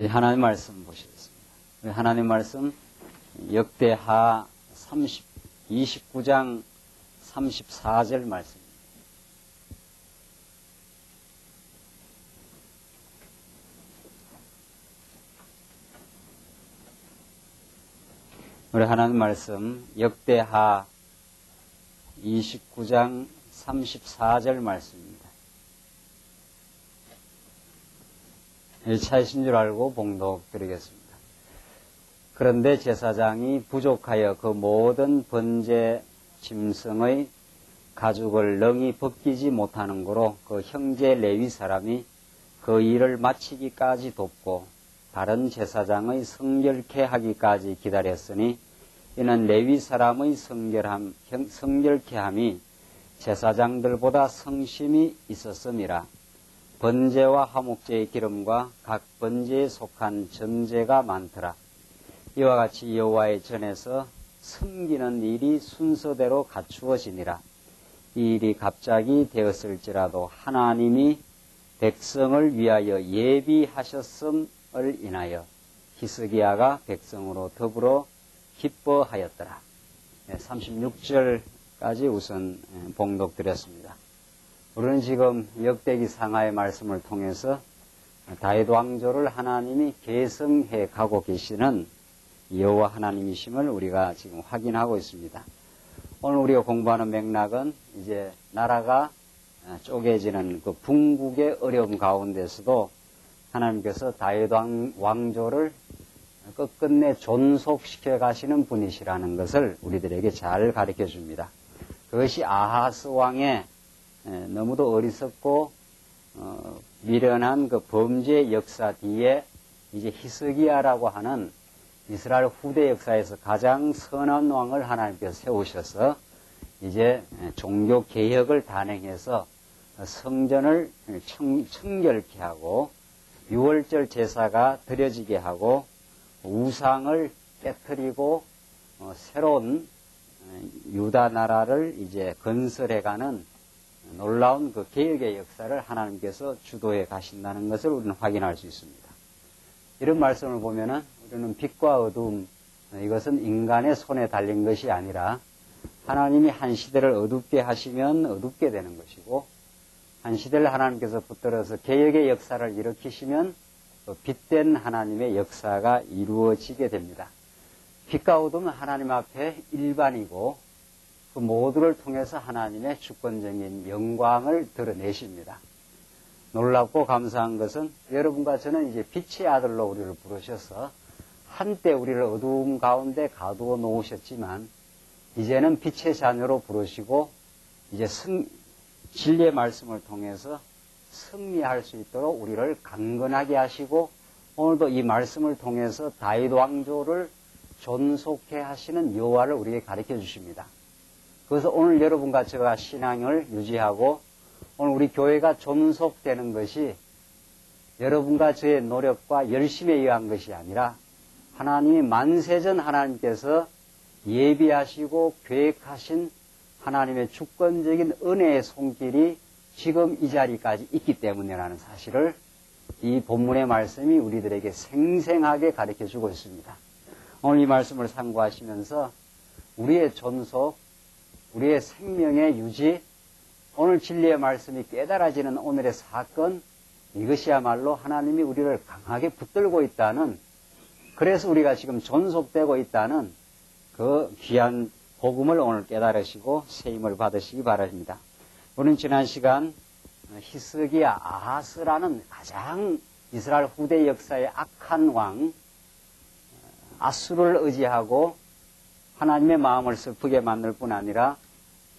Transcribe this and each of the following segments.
하나님 말씀 보시겠습니다. 하나님 말씀 역대하 29장 34절 말씀입니다. 우리 하나님 말씀 역대하 29장 34절 말씀입니다. 1차이신 줄 알고 봉독 드리겠습니다. 그런데 제사장이 부족하여 그 모든 번제 짐승의 가죽을 능히 벗기지 못하는 고로 그 형제 레위 사람이 그 일을 마치기까지 돕고 다른 제사장의 성결케 하기까지 기다렸으니 이는 레위 사람의 성결케 함이 제사장들보다 성심이 있었음이라. 번제와 화목제의 기름과 각 번제에 속한 전제가 많더라. 이와 같이 여호와의 전에서 섬기는 일이 순서대로 갖추어지니라. 이 일이 갑자기 되었을지라도 하나님이 백성을 위하여 예비하셨음을 인하여 히스기야가 백성으로 더불어 기뻐하였더라. 36절까지 우선 봉독드렸습니다. 우리는 지금 역대기 상하의 말씀을 통해서 다윗 왕조를 하나님이 계승해 가고 계시는 여호와 하나님이심을 우리가 지금 확인하고 있습니다. 오늘 우리가 공부하는 맥락은 이제 나라가 쪼개지는 그 분국의 어려움 가운데서도 하나님께서 다윗 왕조를 끝끝내 존속시켜 가시는 분이시라는 것을 우리들에게 잘 가르쳐 줍니다. 그것이 아하스 왕의 너무도 어리석고 미련한 그 범죄 역사 뒤에 이제 히스기야라고 하는 이스라엘 후대 역사에서 가장 선한 왕을 하나님께서 세우셔서 이제 종교 개혁을 단행해서 성전을 청결케 하고 유월절 제사가 드려지게 하고 우상을 깨뜨리고 새로운 유다 나라를 이제 건설해가는 놀라운 그 개혁의 역사를 하나님께서 주도해 가신다는 것을 우리는 확인할 수 있습니다. 이런 말씀을 보면은 우리는 빛과 어두움, 이것은 인간의 손에 달린 것이 아니라 하나님이 한 시대를 어둡게 하시면 어둡게 되는 것이고 한 시대를 하나님께서 붙들어서 개혁의 역사를 일으키시면 빛된 하나님의 역사가 이루어지게 됩니다. 빛과 어둠은 하나님 앞에 일반이고 그 모두를 통해서 하나님의 주권적인 영광을 드러내십니다. 놀랍고 감사한 것은 여러분과 저는 이제 빛의 아들로 우리를 부르셔서 한때 우리를 어두움 가운데 가두어 놓으셨지만 이제는 빛의 자녀로 부르시고 이제 진리의 말씀을 통해서 승리할 수 있도록 우리를 강건하게 하시고 오늘도 이 말씀을 통해서 다윗 왕조를 존속해 하시는 여호와를 우리에게 가르쳐 주십니다. 그래서 오늘 여러분과 제가 신앙을 유지하고 오늘 우리 교회가 존속되는 것이 여러분과 저의 노력과 열심에 의한 것이 아니라 하나님이 만세전 하나님께서 예비하시고 계획하신 하나님의 주권적인 은혜의 손길이 지금 이 자리까지 있기 때문이라는 사실을 이 본문의 말씀이 우리들에게 생생하게 가르쳐 주고 있습니다. 오늘 이 말씀을 상고하시면서 우리의 존속, 우리의 생명의 유지, 오늘 진리의 말씀이 깨달아지는 오늘의 사건, 이것이야말로 하나님이 우리를 강하게 붙들고 있다는, 그래서 우리가 지금 존속되고 있다는 그 귀한 복음을 오늘 깨달으시고 세임을 받으시기 바랍니다. 우리는 지난 시간 히스기야 아하스라는 가장 이스라엘 후대 역사의 악한 왕 아수를 의지하고 하나님의 마음을 슬프게 만들 뿐 아니라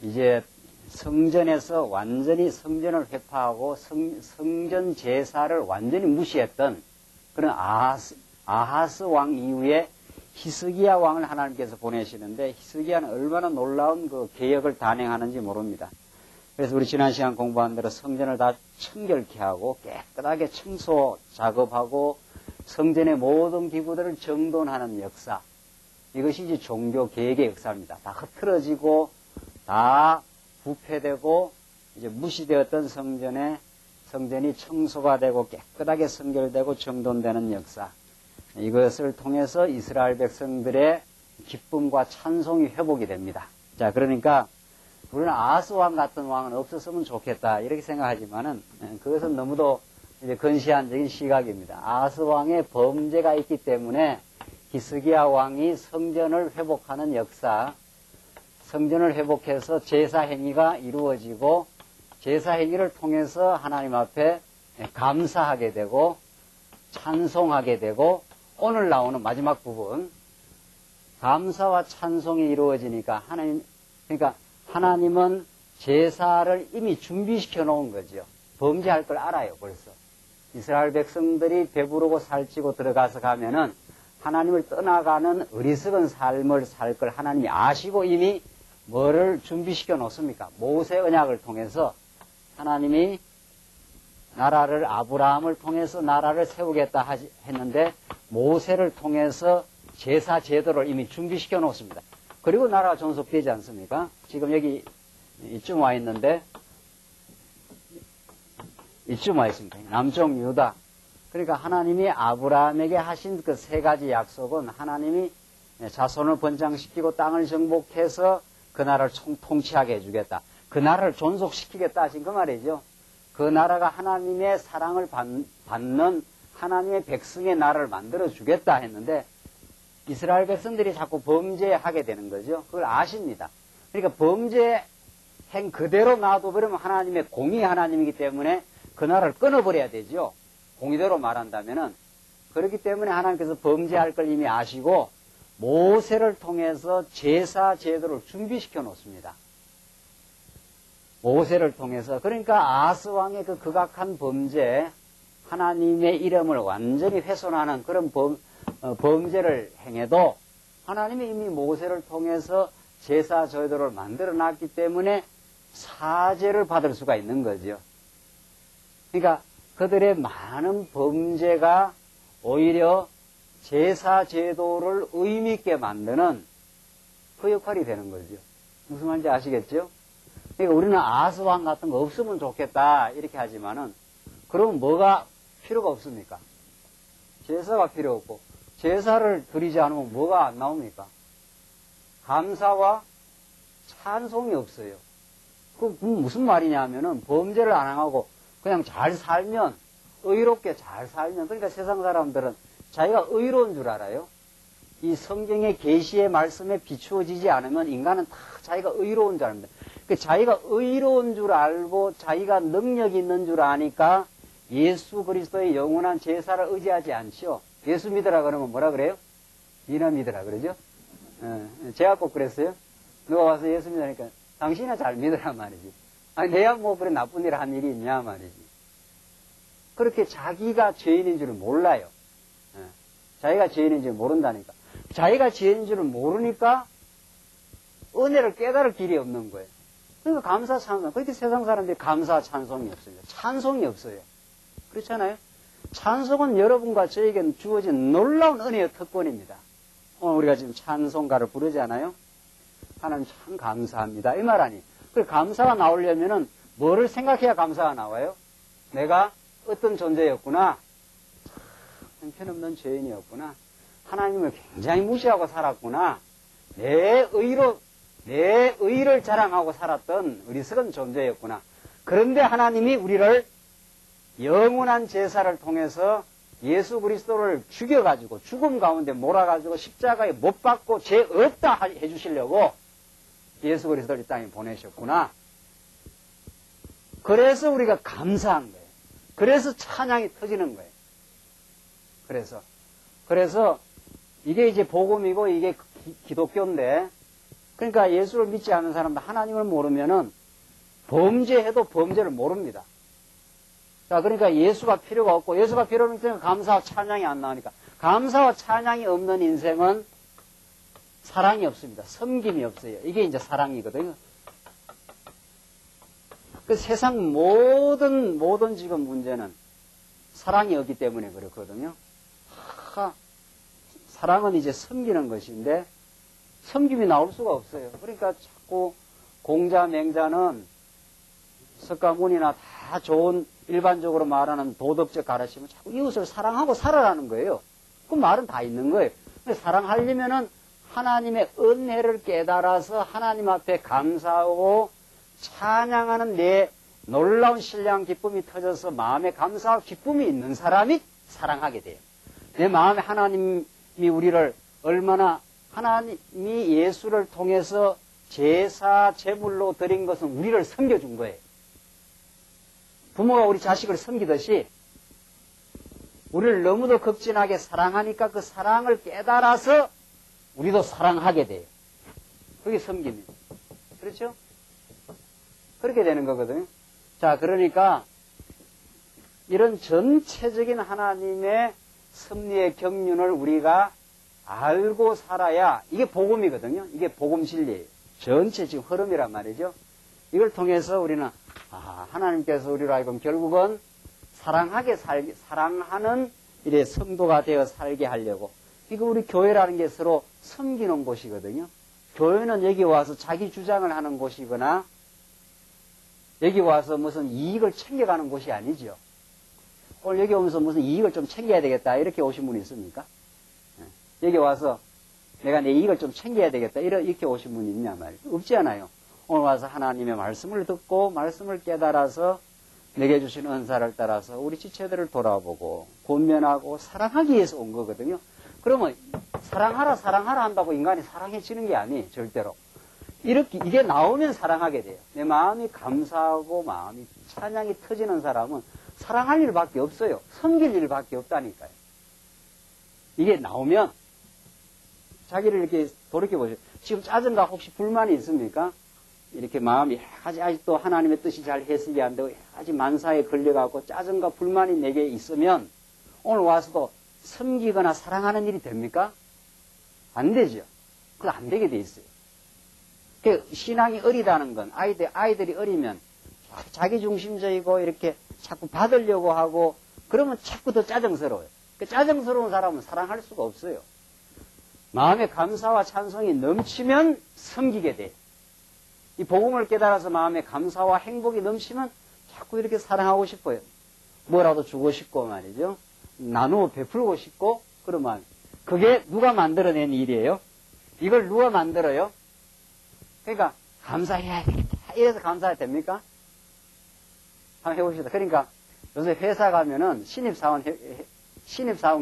이제 성전에서 완전히 성전을 회파하고 성전 제사를 완전히 무시했던 그런 아하스 왕 이후에 히스기야 왕을 하나님께서 보내시는데 히스기야는 얼마나 놀라운 그 개혁을 단행하는지 모릅니다. 그래서 우리 지난 시간 공부한 대로 성전을 다 청결케 하고 깨끗하게 청소 작업하고 성전의 모든 기구들을 정돈하는 역사, 이것이 이제 종교 개혁의 역사입니다. 다 흐트러지고 다 부패되고 이제 무시되었던 성전에 성전이 청소가 되고 깨끗하게 성결되고 정돈되는 역사. 이것을 통해서 이스라엘 백성들의 기쁨과 찬송이 회복이 됩니다. 자, 그러니까 우리는 아하스 왕 같은 왕은 없었으면 좋겠다 이렇게 생각하지만은 그것은 너무도 이제 근시안적인 시각입니다. 아하스 왕의 범죄가 있기 때문에 히스기야 왕이 성전을 회복하는 역사, 성전을 회복해서 제사 행위가 이루어지고 제사 행위를 통해서 하나님 앞에 감사하게 되고 찬송하게 되고 오늘 나오는 마지막 부분 감사와 찬송이 이루어지니까 그러니까 하나님은 제사를 이미 준비시켜 놓은 거죠. 범죄할 걸 알아요, 벌써. 이스라엘 백성들이 배부르고 살찌고 들어가서 가면은 하나님을 떠나가는 어리석은 삶을 살 걸 하나님이 아시고 이미 뭐를 준비시켜 놓습니까? 모세 언약을 통해서 하나님이 나라를 아브라함을 통해서 나라를 세우겠다 했는데 모세를 통해서 제사 제도를 이미 준비시켜 놓습니다. 그리고 나라가 존속되지 않습니까? 지금 여기 이쯤 와 있는데 이쯤 와 있습니다. 남쪽 유다. 그러니까 하나님이 아브라함에게 하신 그 세 가지 약속은 하나님이 자손을 번창시키고 땅을 정복해서 그 나라를 통치하게 해주겠다. 그 나라를 존속시키겠다 하신 그 말이죠. 그 나라가 하나님의 사랑을 받는 하나님의 백성의 나라를 만들어주겠다 했는데 이스라엘 백성들이 자꾸 범죄하게 되는 거죠. 그걸 아십니다. 그러니까 범죄 행 그대로 놔둬버리면 하나님의 공의 하나님이기 때문에 그 나라를 끊어버려야 되죠. 공의대로 말한다면은. 그렇기 때문에 하나님께서 범죄할 걸 이미 아시고 모세를 통해서 제사 제도를 준비시켜 놓습니다. 모세를 통해서. 그러니까 아하스 왕의 그 극악한 범죄, 하나님의 이름을 완전히 훼손하는 그런 범죄를 행해도 하나님이 이미 모세를 통해서 제사 제도를 만들어 놨기 때문에 사죄를 받을 수가 있는 거죠. 그러니까 그들의 많은 범죄가 오히려 제사 제도를 의미있게 만드는 그 역할이 되는 거죠. 무슨 말인지 아시겠죠? 그러니까 우리는 아하스 왕 같은 거 없으면 좋겠다 이렇게 하지만은 그러면 뭐가 필요가 없습니까? 제사가 필요 없고 제사를 드리지 않으면 뭐가 안 나옵니까? 감사와 찬송이 없어요. 그 무슨 말이냐 하면은 범죄를 안 하고 그냥 잘 살면 의롭게 잘 살면 그러니까 세상 사람들은 자기가 의로운 줄 알아요. 이 성경의 계시의 말씀에 비추어지지 않으면 인간은 다 자기가 의로운 줄 압니다. 그 자기가 의로운 줄 알고 자기가 능력이 있는 줄 아니까 예수 그리스도의 영원한 제사를 의지하지 않죠. 예수 믿으라 그러면 뭐라 그래요? 니나 믿으라 그러죠. 제가 꼭 그랬어요. 누가 와서 예수 믿으니까 당신이나 잘 믿으란 말이지. 아니 내가 뭐 그래 나쁜 일 한 일이 있냐 말이지. 그렇게 자기가 죄인인 줄을 몰라요. 자기가 죄인인 줄 모른다니까. 자기가 죄인인 줄을 모르니까 은혜를 깨달을 길이 없는 거예요. 그러니까 감사 찬송. 그렇게 세상 사람들이 감사 찬송이 없어요. 찬송이 없어요. 그렇잖아요. 찬송은 여러분과 저에게 주어진 놀라운 은혜의 특권입니다. 오늘 우리가 지금 찬송가를 부르지 않아요? 하나님 참 감사합니다. 이 말 아니. 그 감사가 나오려면은 뭐를 생각해야 감사가 나와요? 내가 어떤 존재였구나. 형편없는 죄인이었구나. 하나님을 굉장히 무시하고 살았구나. 내 의를 자랑하고 살았던 어리석은 존재였구나. 그런데 하나님이 우리를 영원한 제사를 통해서 예수 그리스도를 죽여가지고 죽음 가운데 몰아가지고 십자가에 못 박고 죄 없다 해주시려고 예수 그리스도를 이 땅에 보내셨구나. 그래서 우리가 감사한 거예요. 그래서 찬양이 터지는 거예요. 그래서 이게 이제 복음이고 이게 기독교인데, 그러니까 예수를 믿지 않는 사람들 하나님을 모르면은 범죄해도 범죄를 모릅니다. 자, 그러니까 예수가 필요가 없고 예수가 필요 없는 인생은 감사와 찬양이 안 나오니까 감사와 찬양이 없는 인생은 사랑이 없습니다. 섬김이 없어요. 이게 이제 사랑이거든요. 그 세상 모든 지금 문제는 사랑이 없기 때문에 그렇거든요. 사랑은 이제 섬기는 것인데 섬김이 나올 수가 없어요. 그러니까 자꾸 공자 맹자는 석가모니나 다 좋은 일반적으로 말하는 도덕적 가르침은 자꾸 이웃을 사랑하고 살아라는 거예요. 그 말은 다 있는 거예요. 사랑하려면은 하나님의 은혜를 깨달아서 하나님 앞에 감사하고 찬양하는 내 놀라운 신령 기쁨이 터져서 마음에 감사하고 기쁨이 있는 사람이 사랑하게 돼요. 내 마음에 하나님이 우리를 얼마나 하나님이 예수를 통해서 제사 제물로 드린 것은 우리를 섬겨준 거예요. 부모가 우리 자식을 섬기듯이 우리를 너무도 극진하게 사랑하니까 그 사랑을 깨달아서 우리도 사랑하게 돼요. 그게 섬깁니다. 그렇죠? 그렇게 되는 거거든요. 자, 그러니까 이런 전체적인 하나님의 섭리의 경륜을 우리가 알고 살아야 이게 복음이거든요. 이게 복음 진리예요. 전체 지금 흐름이란 말이죠. 이걸 통해서 우리는 하나님께서 우리로 하여금 결국은 사랑하는 이래 성도가 되어 살게 하려고. 이거 우리 교회라는 게 서로 섬기는 곳이거든요. 교회는 여기 와서 자기 주장을 하는 곳이거나 여기 와서 무슨 이익을 챙겨가는 곳이 아니죠. 오늘 여기 오면서 무슨 이익을 좀 챙겨야 되겠다 이렇게 오신 분이 있습니까? 여기 와서 내가 내 이익을 좀 챙겨야 되겠다 이렇게 오신 분이 있냐 말이에요. 없지 않아요. 오늘 와서 하나님의 말씀을 듣고 말씀을 깨달아서 내게 주신 은사를 따라서 우리 지체들을 돌아보고 권면하고 사랑하기 위해서 온 거거든요. 그러면 사랑하라 한다고 인간이 사랑해지는 게 아니에요. 절대로. 이게 나오면 사랑하게 돼요. 내 마음이 감사하고 마음이 찬양이 터지는 사람은 사랑할 일밖에 없어요. 섬길 일밖에 없다니까요. 이게 나오면 자기를 이렇게 돌이켜보세요. 지금 짜증과 혹시 불만이 있습니까? 이렇게 마음이 아직도 하나님의 뜻이 잘 해석이 안 되고 아직 만사에 걸려가고 짜증과 불만이 내게 있으면 오늘 와서도 섬기거나 사랑하는 일이 됩니까? 안 되죠. 그거 안 되게 돼 있어요. 신앙이 어리다는 건 아이들이 어리면 자기중심적이고 이렇게 자꾸 받으려고 하고 그러면 자꾸 더 짜증스러워요. 짜증스러운 사람은 사랑할 수가 없어요. 마음의 감사와 찬송이 넘치면 섬기게 돼요. 이 복음을 깨달아서 마음에 감사와 행복이 넘치면 자꾸 이렇게 사랑하고 싶어요. 뭐라도 주고 싶고 말이죠. 나누어 베풀고 싶고 그러면 그게 누가 만들어낸 일이에요? 이걸 누가 만들어요? 그러니까 감사해야 되겠다. 이래서 감사해야 됩니까? 한번 해봅시다. 그러니까 요새 회사 가면은 신입사원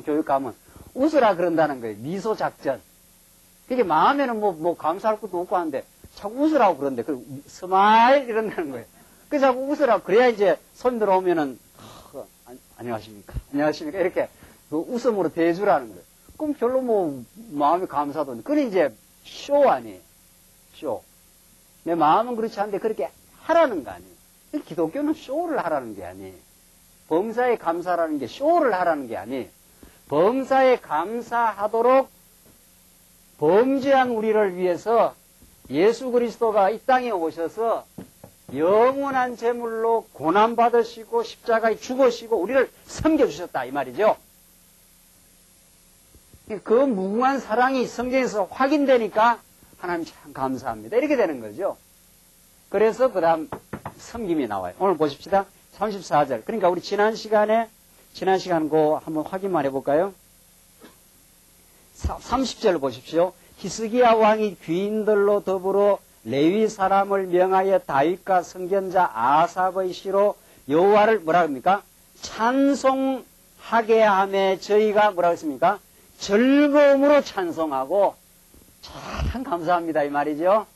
교육 가면 웃으라 그런다는 거예요. 미소 작전. 이게 마음에는 뭐 감사할 것도 없고 하는데 자꾸 웃으라고 그런데 스마일 이런다는 거예요. 그래서 자꾸 웃으라고 그래야 이제 손님들 오면은 안녕하십니까 이렇게 그 웃음으로 대해주라는 거예요. 그럼 별로 마음이 감사도 없는데 그건 이제 쇼 아니에요. 쇼. 내 마음은 그렇지 않은데 그렇게 하라는 거 아니에요. 기독교는 쇼를 하라는 게 아니에요. 범사에 감사라는 게 쇼를 하라는 게 아니에요. 범사에 감사하도록 범죄한 우리를 위해서 예수 그리스도가 이 땅에 오셔서 영원한 제물로 고난받으시고 십자가에 죽으시고 우리를 섬겨주셨다 이 말이죠. 그 무궁한 사랑이 성경에서 확인되니까 하나님 참 감사합니다. 이렇게 되는 거죠. 그래서 그 다음 섬김이 나와요. 오늘 보십시다. 34절. 그러니까 우리 지난 시간 거 한번 확인만 해볼까요? 30절 보십시오. 히스기야 왕이 귀인들로 더불어 레위 사람을 명하여 다윗과 선견자 아삽의 시로 여호와를 뭐라 합니까? 찬송하게 하며 저희가 뭐라 했습니까? 즐거움으로 찬송하고 참 감사합니다 이 말이죠.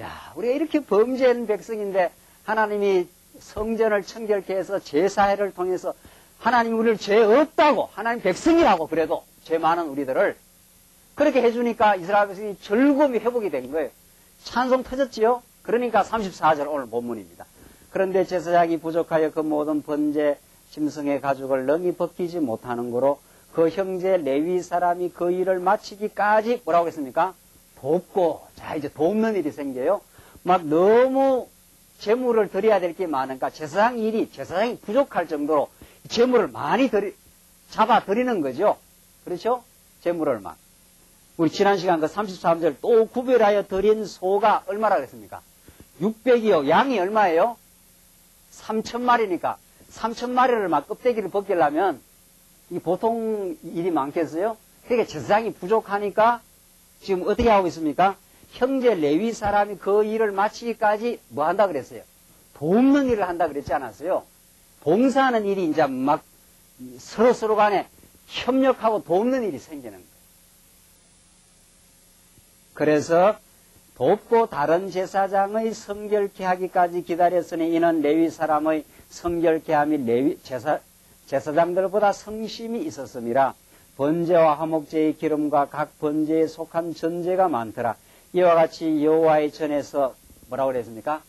야, 우리가 이렇게 범죄한 백성인데 하나님이 성전을 청결케 해서 제사회를 통해서 하나님이 우리를 죄 없다고 하나님 백성이라고 그래도 죄 많은 우리들을 그렇게 해주니까 이스라엘 백성이 즐거움이 회복이 된 거예요. 찬송 터졌지요? 그러니까 34절 오늘 본문입니다. 그런데 제사장이 부족하여 그 모든 번제 짐승의 가죽을 능히 벗기지 못하는 거로 그 형제 레위 사람이 그 일을 마치기까지 뭐라고 했습니까? 돕고 자 이제 돕는 일이 생겨요. 막 너무 제물을 드려야 될 게 많으니까 제사장이 부족할 정도로 제물을 많이 잡아 드리는 거죠. 그렇죠? 제물을 막. 우리 지난 시간 그 33절 또 구별하여 드린 소가 얼마나 그랬습니까? 600이요. 양이 얼마예요? 3,000마리니까 3,000마리를 막 껍데기를 벗기려면 이 보통 일이 많겠어요? 그러니까 제사장이 부족하니까 지금 어떻게 하고 있습니까? 형제 레위 사람이 그 일을 마치기까지 뭐 한다 그랬어요? 돕는 일을 한다 그랬지 않았어요? 봉사하는 일이 이제 막 서로 간에 협력하고 돕는 일이 생기는 거예요. 그래서 돕고 다른 제사장의 성결케 하기까지 기다렸으니 이는 레위 사람의 성결케 함이 제사장들보다 성심이 있었음이라. 번제와 화목제의 기름과 각 번제에 속한 전제가 많더라. 이와 같이 여호와의 전에서 뭐라고 그랬습니까?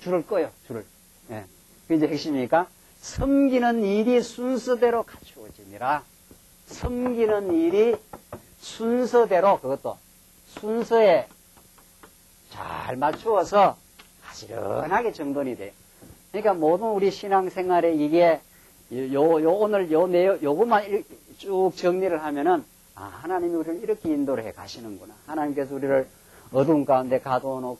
줄을 꺼요, 줄을. 예. 그게 이제 핵심이니까 섬기는 일이 순서대로 갖추어지니라. 섬기는 일이 순서대로, 그것도 순서에 잘 맞추어서 가지런하게 정돈이 돼요. 그러니까 모든 우리 신앙생활에 이게 오늘 요것만 쭉 정리를 하면은, 아, 하나님이 우리를 이렇게 인도를 해 가시는구나. 하나님께서 우리를 어두운 가운데 가둬놓고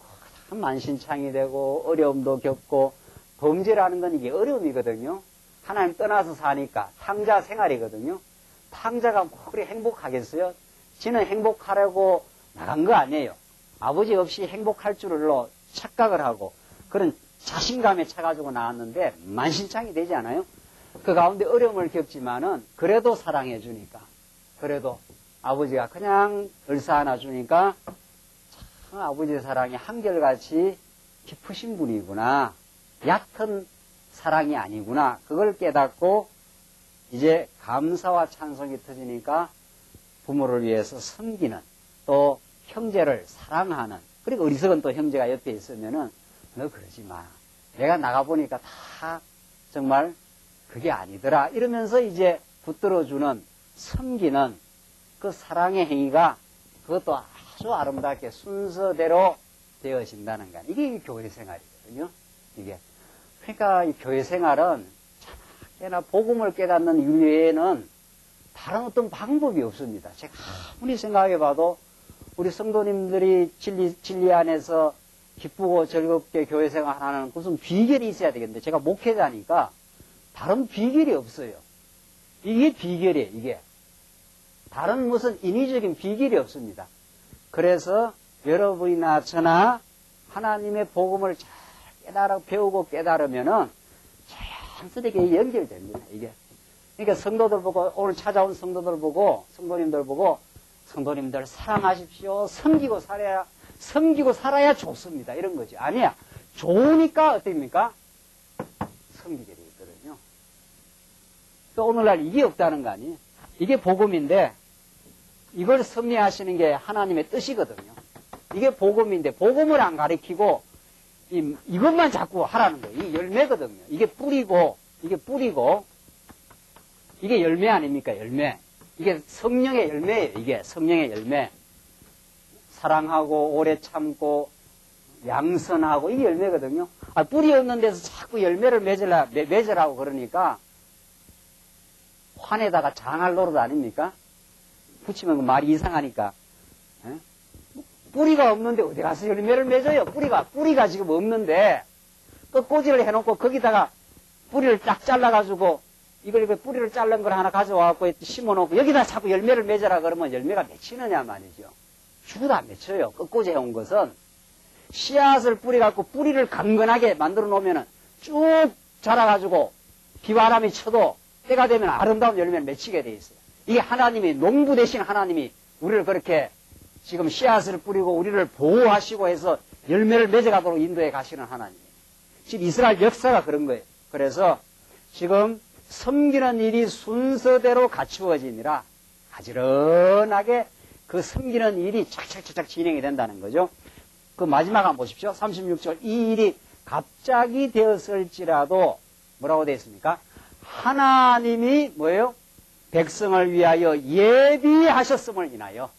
참 만신창이 되고 어려움도 겪고, 범죄라는 건 이게 어려움이거든요. 하나님 떠나서 사니까 탕자 생활이거든요. 탕자가 그리 행복하겠어요? 지는 행복하려고 나간 거 아니에요. 아버지 없이 행복할 줄로 착각을 하고 그런 자신감에 차가지고 나왔는데 만신창이 되지 않아요? 그 가운데 어려움을 겪지만은 그래도 사랑해 주니까, 그래도 아버지가 그냥 을사 하나 주니까 참 아버지의 사랑이 한결같이 깊으신 분이구나. 얕은 사랑이 아니구나. 그걸 깨닫고 이제 감사와 찬송이 터지니까 부모를 위해서 섬기는, 또 형제를 사랑하는, 그리고 어리석은 또 형제가 옆에 있으면은 너 그러지 마. 내가 나가보니까 다 정말 그게 아니더라. 이러면서 이제 붙들어주는, 섬기는 그 사랑의 행위가 그것도 아주 아름답게 순서대로 되어진다는 거. 이게 교회 생활이거든요. 이게. 그러니까 이 교회 생활은 꽤나 복음을 깨닫는 일 외에는 다른 어떤 방법이 없습니다. 제가 아무리 생각해 봐도 우리 성도님들이 진리 안에서 기쁘고 즐겁게 교회 생활하는 무슨 비결이 있어야 되겠는데, 제가 목회자니까 다른 비결이 없어요. 이게 비결이에요, 이게. 다른 무슨 인위적인 비결이 없습니다. 그래서 여러분이나 저나 하나님의 복음을 잘 배우고 깨달으면은 자연스럽게 연결됩니다, 이게. 그러니까 성도들 보고, 오늘 찾아온 성도들 보고, 성도님들 보고, 성도님들 사랑하십시오. 섬기고 살아야 좋습니다. 이런 거죠. 아니야. 좋으니까 어떻습니까? 섬기게 되어 있거든요. 또 오늘날 이게 없다는 거 아니에요? 이게 복음인데, 이걸 섭리하시는 게 하나님의 뜻이거든요. 이게 복음인데, 복음을 안 가리키고, 이것만 자꾸 하라는 거예요. 이게 열매거든요. 이게 뿌리고, 이게 열매 아닙니까? 열매. 이게 성령의 열매예요. 이게 성령의 열매. 사랑하고 오래 참고 양선하고 이게 열매거든요. 아, 뿌리 없는 데서 자꾸 열매를 맺으라고 그러니까 환에다가 장할 노릇 아닙니까? 붙이면 말이 이상하니까. 에? 뿌리가 없는데 어디 가서 열매를 맺어요? 뿌리가 지금 없는데 끝꽂이를 해놓고 거기다가 뿌리를 딱 잘라가지고 이걸 뿌리를 자른 걸 하나 가져와갖고 심어놓고 여기다 자꾸 열매를 맺어라 그러면 열매가 맺히느냐 말이죠. 죽어도 안 맺혀요. 끝꽂이 해온 것은. 씨앗을 뿌려갖고 뿌리를 강건하게 만들어 놓으면 쭉 자라가지고 비바람이 쳐도 때가 되면 아름다운 열매를 맺히게 돼 있어요. 이게 하나님이, 농부 대신 하나님이 우리를 그렇게 지금 씨앗을 뿌리고 우리를 보호하시고 해서 열매를 맺어가도록 인도해 가시는 하나님이에요. 지금 이스라엘 역사가 그런 거예요. 그래서 지금 섬기는 일이 순서대로 갖추어지니라 가지런하게 그 섬기는 일이 착착착착 진행이 된다는 거죠. 그 마지막 한번 보십시오. 36절. 이 일이 갑자기 되었을지라도 뭐라고 되어 있습니까? 하나님이 뭐예요? 백성을 위하여 예비하셨음을 인하여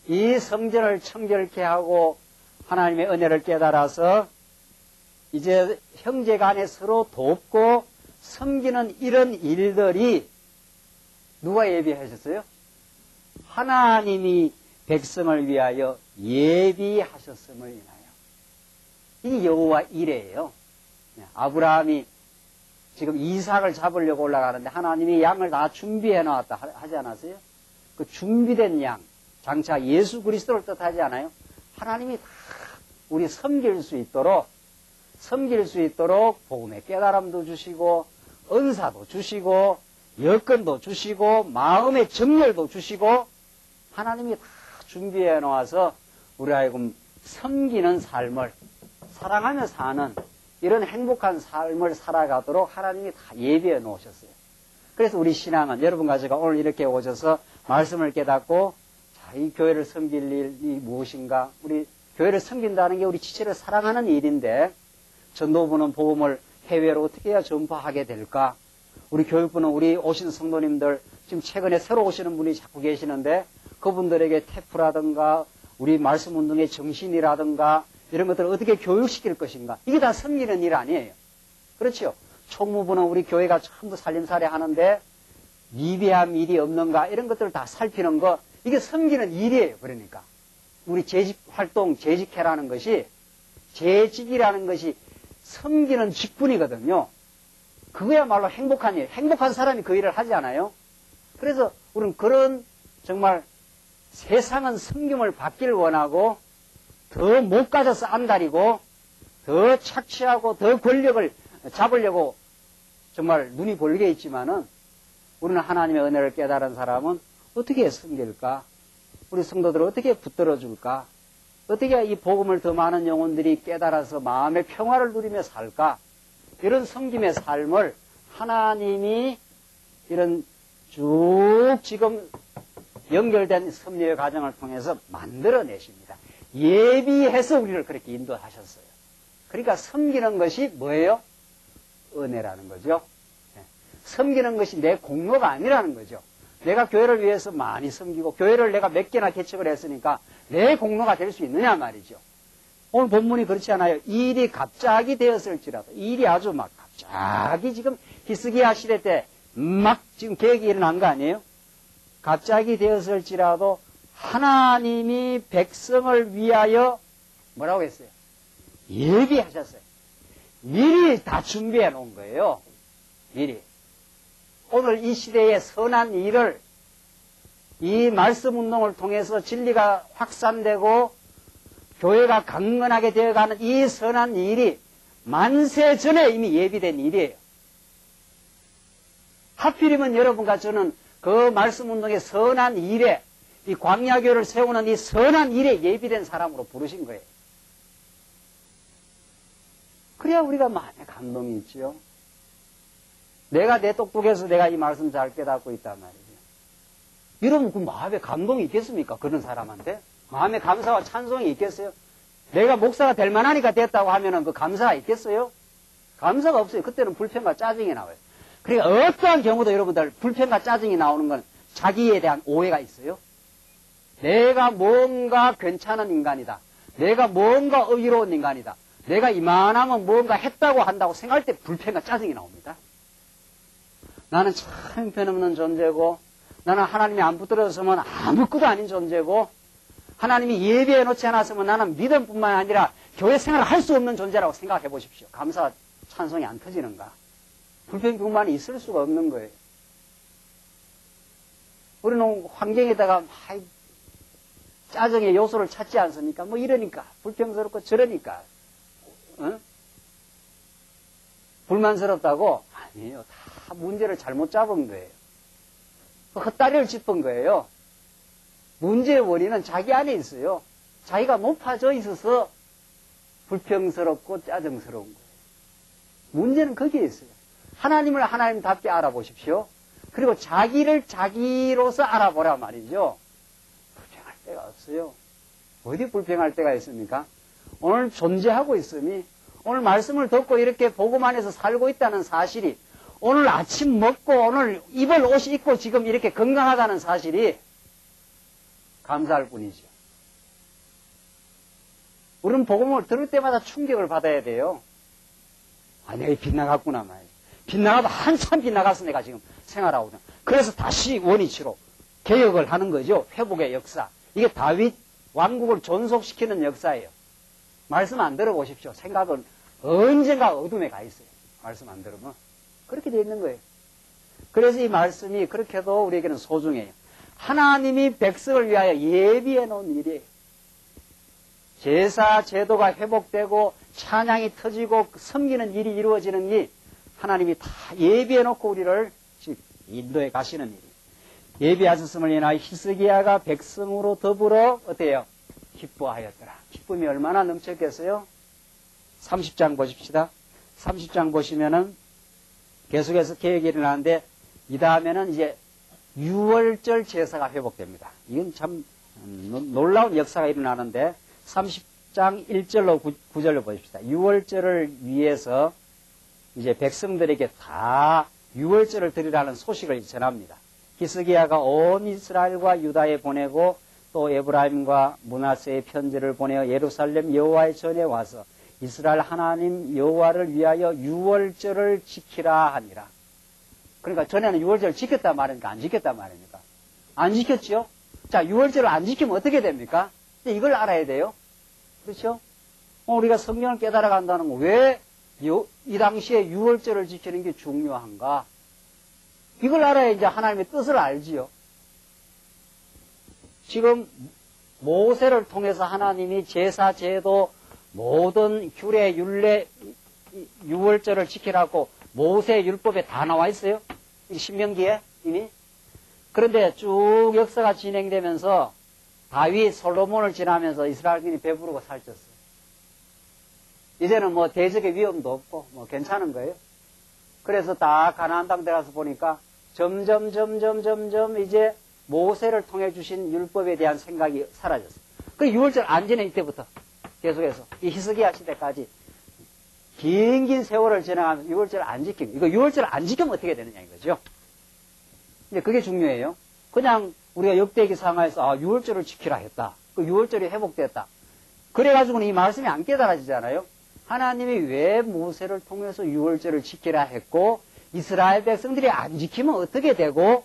이 성전을 청결케 하고 하나님의 은혜를 깨달아서 이제 형제간에 서로 돕고 섬기는 이런 일들이 누가 예비하셨어요? 하나님이 백성을 위하여 예비하셨음을 인하여. 이 여호와 이레예요. 아브라함이 지금 이삭을 잡으려고 올라가는데 하나님이 양을 다 준비해 놨다 하지 않았어요? 그 준비된 양, 장차 예수 그리스도를 뜻하지 않아요? 하나님이 다 우리 섬길 수 있도록 복음의 깨달음도 주시고 은사도 주시고 여건도 주시고 마음의 정열도 주시고 하나님이 다 준비해 놓아서 우리 하여금 섬기는 삶을 사랑하며 사는 이런 행복한 삶을 살아가도록 하나님이 다 예비해 놓으셨어요. 그래서 우리 신앙은 여러분과 제가 오늘 이렇게 오셔서 말씀을 깨닫고 자, 이 교회를 섬길 일이 무엇인가? 우리 교회를 섬긴다는 게 우리 지체를 사랑하는 일인데 전도부는 복음을 해외로 어떻게 해야 전파하게 될까? 우리 교육부는 우리 오신 성도님들 지금 최근에 새로 오시는 분이 자꾸 계시는데 그분들에게 테프라든가 우리 말씀 운동의 정신이라든가 이런 것들을 어떻게 교육시킬 것인가? 이게 다 섬기는 일 아니에요. 그렇죠? 총무부는 우리 교회가 전부 살림살이 하는데 미비한 일이 없는가? 이런 것들을 다 살피는 거 이게 섬기는 일이에요. 그러니까 우리 재직활동, 재직회라는 것이 재직이라는 것이 섬기는 직분이거든요. 그거야말로 행복한 일. 행복한 사람이 그 일을 하지 않아요? 그래서 우리는 그런 정말 세상은 섬김을 받기를 원하고 더 못 가져서 안달이고 더 착취하고 더 권력을 잡으려고 정말 눈이 벌게 있지만은 우리는 하나님의 은혜를 깨달은 사람은 어떻게 섬길까? 우리 성도들을 어떻게 붙들어 줄까? 어떻게 이 복음을 더 많은 영혼들이 깨달아서 마음의 평화를 누리며 살까? 이런 섬김의 삶을 하나님이 이런 쭉 지금 연결된 섭리의 과정을 통해서 만들어내십니다. 예비해서 우리를 그렇게 인도하셨어요. 그러니까 섬기는 것이 뭐예요? 은혜라는 거죠. 섬기는 것이 내 공로가 아니라는 거죠. 내가 교회를 위해서 많이 섬기고 교회를 내가 몇 개나 개척을 했으니까 내 공로가 될 수 있느냐 말이죠. 오늘 본문이 그렇지 않아요. 일이 갑자기 되었을지라도 일이 아주 막 갑자기 지금 히스기야 시대 때 막 지금 계획이 일어난 거 아니에요? 갑자기 되었을지라도 하나님이 백성을 위하여 뭐라고 했어요? 예비하셨어요. 미리 다 준비해 놓은 거예요. 미리. 오늘 이 시대의 선한 일을 이 말씀 운동을 통해서 진리가 확산되고 교회가 강건하게 되어가는 이 선한 일이 만세 전에 이미 예비된 일이에요. 하필이면 여러분과 저는 그 말씀 운동의 선한 일에 이 광야교를 세우는 이 선한 일에 예비된 사람으로 부르신 거예요. 그래야 우리가 많이 감동이 있지요. 내가 내 똑똑해서 내가 이 말씀 잘 깨닫고 있단 말이죠. 여러분 그 마음에 감동이 있겠습니까? 그런 사람한테? 마음에 감사와 찬송이 있겠어요? 내가 목사가 될 만하니까 됐다고 하면은 그 감사가 있겠어요? 감사가 없어요. 그때는 불평과 짜증이 나와요. 그러니까 어떠한 경우도 여러분들 불평과 짜증이 나오는 건 자기에 대한 오해가 있어요. 내가 뭔가 괜찮은 인간이다. 내가 뭔가 의로운 인간이다. 내가 이만하면 뭔가 했다고 한다고 생각할 때 불평과 짜증이 나옵니다. 나는 참 형편없는 존재고 나는 하나님이 안 붙들어서면 아무것도 아닌 존재고 하나님이 예비해 놓지 않았으면 나는 믿음뿐만 아니라 교회 생활을 할 수 없는 존재라고 생각해 보십시오. 감사 찬송이 안 터지는가? 불평뿐만 있을 수가 없는 거예요. 우리는 환경에다가 짜증의 요소를 찾지 않습니까? 뭐 이러니까 불평스럽고 저러니까 불만스럽다고? 아니에요. 다 문제를 잘못 잡은 거예요. 헛다리를 짚은 거예요. 문제의 원인은 자기 안에 있어요. 자기가 높아져 있어서 불평스럽고 짜증스러운 거예요. 문제는 거기에 있어요. 하나님을 하나님답게 알아보십시오. 그리고 자기를 자기로서 알아보라 말이죠. 불평할 데가 없어요. 어디 불평할 데가 있습니까? 오늘 존재하고 있음이 오늘 말씀을 듣고 이렇게 복음 안에서 살고 있다는 사실이 오늘 아침 먹고 오늘 입을 옷 입고 지금 이렇게 건강하다는 사실이 감사할 뿐이죠. 우리는 복음을 들을 때마다 충격을 받아야 돼요. 아, 내가 빗나갔구나 말이야. 빗나가도 한참 빗나가서 내가 지금 생활하고 있다. 그래서 다시 원위치로 개혁을 하는 거죠. 회복의 역사. 이게 다윗 왕국을 존속시키는 역사예요. 말씀 안 들어보십시오. 생각은 언젠가 어둠에 가 있어요. 말씀 안 들으면. 그렇게 되어 있는 거예요. 그래서 이 말씀이 그렇게도 우리에게는 소중해요. 하나님이 백성을 위하여 예비해 놓은 일이에요. 제사 제도가 회복되고 찬양이 터지고 섬기는 일이 이루어지는 일, 하나님이 다 예비해 놓고 우리를 인도에 가시는 일이에요. 예비하셨음을 인하여 히스기야가 백성으로 더불어 어때요? 기뻐하였더라. 기쁨이 얼마나 넘쳤겠어요? 30장 보십시다. 30장 보시면은 계속해서 계획이 일어나는데 이 다음에는 이제 유월절 제사가 회복됩니다. 이건 참 놀라운 역사가 일어나는데 30장 1절로 9절로 보십시다. 유월절을 위해서 이제 백성들에게 다 유월절을 드리라는 소식을 전합니다. 히스기야가 온 이스라엘과 유다에 보내고 또 에브라임과 므낫세의 편지를 보내어 예루살렘 여호와의 전에 와서 이스라엘 하나님 여호와를 위하여 유월절을 지키라 하니라. 그러니까 전에는 유월절을 지켰단 말입니까? 안 지켰단 말입니까? 안 지켰죠? 자, 유월절을 안 지키면 어떻게 됩니까? 이걸 알아야 돼요. 그렇죠? 우리가 성경을 깨달아 간다는 거, 왜 이 당시에 유월절을 지키는 게 중요한가? 이걸 알아야 이제 하나님의 뜻을 알지요. 지금 모세를 통해서 하나님이 제사, 제도, 모든 규례, 율례, 유월절을 지키라고 모세 율법에 다 나와 있어요. 신명기에 이미. 그런데 쭉 역사가 진행되면서 다윗, 솔로몬을 지나면서 이스라엘인이 배부르고 살쪘어요. 이제는 뭐 대적의 위험도 없고 뭐 괜찮은 거예요. 그래서 다 가나안 땅 들어가서 보니까 점점 이제 모세를 통해 주신 율법에 대한 생각이 사라졌어요. 그 유월절 안 지내 이때부터 계속해서 이 히스기야 시대까지 긴 세월을 지나가면서 유월절 안 지키고, 이거 유월절 안 지키면 어떻게 되느냐 이거죠. 근데 그게 중요해요. 그냥 우리가 역대기 상하에서 유월절을 지키라 했다. 그 유월절이 회복됐다. 그래가지고는 이 말씀이 안 깨달아지잖아요. 하나님이 왜 모세를 통해서 유월절을 지키라 했고 이스라엘 백성들이 안 지키면 어떻게 되고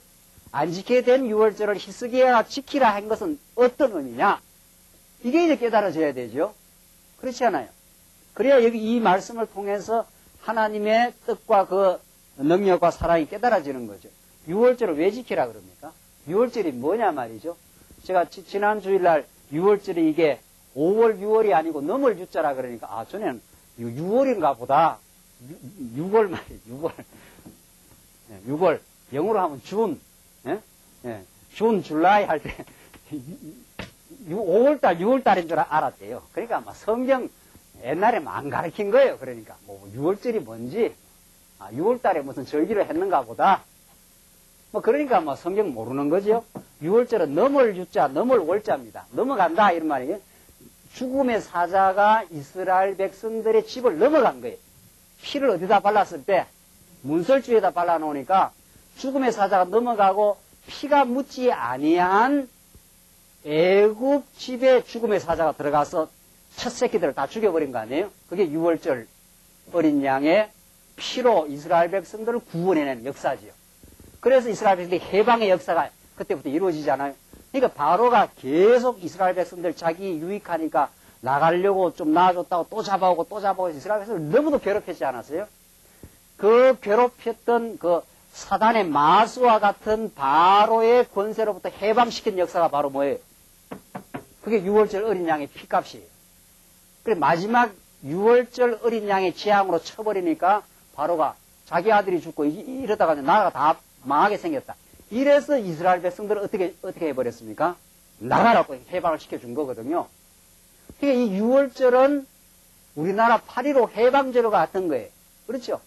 안 지키게 된 유월절을 히스기야가 지키라 한 것은 어떤 의미냐? 이게 이제 깨달아져야 되죠. 그렇지 않아요? 그래야 여기 이 말씀을 통해서 하나님의 뜻과 그 능력과 사랑이 깨달아지는 거죠. 유월절을 왜 지키라 그럽니까? 유월절이 뭐냐 말이죠. 제가 지난 주일날 유월절이 이게 5월 6월이 아니고 넘을 유자라 그러니까 전에는 6월인가 보다. 6월 말이에요. 6월. 6월. 영어로 하면 준. 준, 줄라이 할 때 5월달, 6월달인 줄 알았대요. 그러니까 아마 성경 옛날에 안 가르친 거예요. 그러니까 뭐 6월절이 뭔지 6월달에 무슨 절기를 했는가 보다. 뭐 그러니까 뭐 성경 모르는 거죠. 6월절은 넘을 유자, 넘을 월자입니다. 넘어간다 이런 말이에요. 죽음의 사자가 이스라엘 백성들의 집을 넘어간 거예요. 피를 어디다 발랐을 때 문설주에다 발라놓으니까 죽음의 사자가 넘어가고 피가 묻지 아니한 애굽 집에 죽음의 사자가 들어가서 첫 새끼들을 다 죽여버린 거 아니에요? 그게 6월절 어린 양의 피로 이스라엘 백성들을 구원해내는 역사지요. 그래서 이스라엘 백성들이 해방의 역사가 그때부터 이루어지잖아요. 그러니까 바로가 계속 이스라엘 백성들 자기 유익하니까 나가려고 좀 놔줬다고 또 잡아오고 또 잡아오고 이스라엘 백성을 너무도 괴롭혔지 않았어요? 그 괴롭혔던 그 사단의 마수와 같은 바로의 권세로부터 해방시킨 역사가 바로 뭐예요? 그게 6월절 어린 양의 피값이에요. 그래 마지막 6월절 어린 양의 재앙으로 쳐버리니까 바로가 자기 아들이 죽고 이러다가 나라가 다 망하게 생겼다. 이래서 이스라엘 백성들은 어떻게 해버렸습니까? 나가라고 해방을 시켜준 거거든요. 그러니까 이 6월절은 우리나라 8.15 해방절과 같은 거예요. 그렇죠?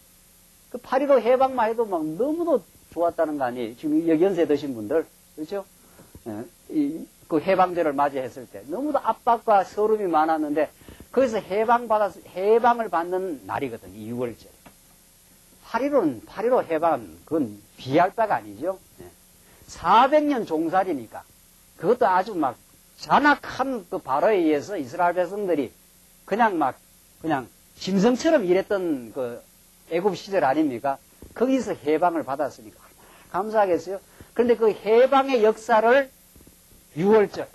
그 8.15 해방만 해도 막 너무도 좋았다는 거 아니에요? 지금 여기 연세 드신 분들. 그렇죠? 그 해방절을 맞이했을 때 너무도 압박과 서름이 많았는데 거기서 해방을 받는 날이거든요. 이 6월절. 8.15 해방은 그건 비할 바가 아니죠. 400년 종살이니까 그것도 아주 막 잔악한 그 바로에 의해서 이스라엘 백성들이 그냥 짐승처럼 일했던 그 애굽 시절 아닙니까? 거기서 해방을 받았으니까 감사하겠어요. 그런데 그 해방의 역사를 6월절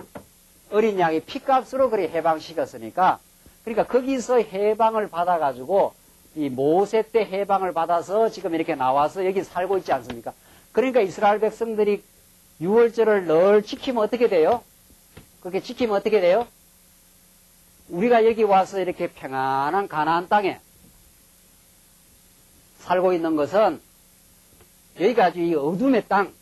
어린 양의 피값으로 그리 해방시켰으니까 그러니까 거기서 해방을 받아가지고 이 모세 때 해방을 받아서 지금 이렇게 나와서 여기 살고 있지 않습니까? 그러니까 이스라엘 백성들이 유월절을 늘 지키면 어떻게 돼요? 그렇게 지키면 어떻게 돼요? 우리가 여기 와서 이렇게 평안한 가나안 땅에 살고 있는 것은 여기가 아주 이 어둠의 땅,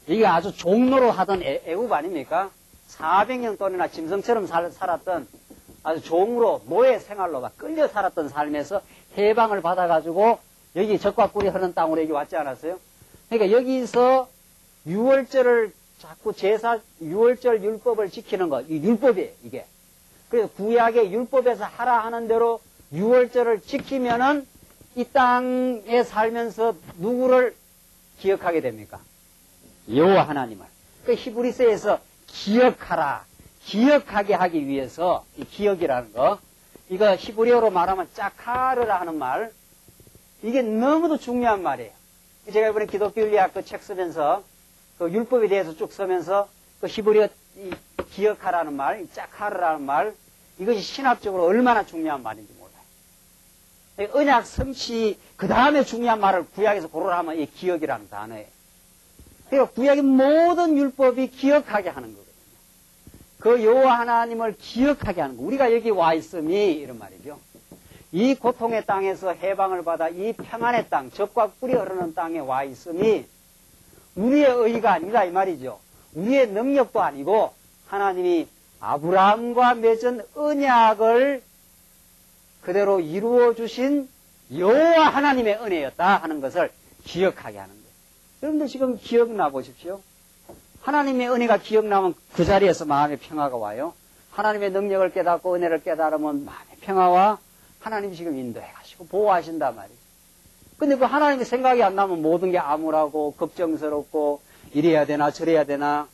여기가 아주 종로로 하던 애굽 아닙니까? 400년 동안이나 짐승처럼 살았던 아주 종으로 노예 생활로 막 끌려 살았던 삶에서 해방을 받아가지고 여기 적과 꿀이 흐르는 땅으로 여기 왔지 않았어요? 그러니까 여기서 유월절을 자꾸 유월절 율법을 지키는 것, 이 율법이에요, 이게. 그래서 구약의 율법에서 하라 하는 대로 유월절을 지키면은 이 땅에 살면서 누구를 기억하게 됩니까? 여호와 하나님을. 그 히브리서에서 기억하라, 기억하게 하기 위해서 이 기억이라는 거, 이거 히브리어로 말하면 짜카르라 하는 말, 이게 너무도 중요한 말이에요. 제가 이번에 기독교 윤리학 그 책 쓰면서 그 율법에 대해서 쭉 쓰면서 그 히브리어 기억하라는 말, 짜카르라는 말, 이것이 신학적으로 얼마나 중요한 말인지 몰라요. 언약 성취 그 다음에 중요한 말을 구약에서 고르라 하면 이 기억이라는 단어예요. 그러니까 구약의 모든 율법이 기억하게 하는 거거든요. 그 여호와 하나님을 기억하게 하는 거. 우리가 여기 와 있음이 이런 말이죠. 이 고통의 땅에서 해방을 받아 이 평안의 땅, 젖과 꿀이 흐르는 땅에 와 있음이 우리의 의의가 아니라 이 말이죠. 우리의 능력도 아니고 하나님이 아브라함과 맺은 언약을 그대로 이루어 주신 여호와 하나님의 은혜였다 하는 것을 기억하게 하는 거예요. 여러분들 지금 기억나 보십시오. 하나님의 은혜가 기억나면 그 자리에서 마음의 평화가 와요. 하나님의 능력을 깨닫고 은혜를 깨달으면 마음의 평화와 하나님이 지금 인도해 가시고 보호하신단 말이죠. 근데 그 하나님의 생각이 안 나면 모든 게 암울하고 걱정스럽고 이래야 되나 저래야 되나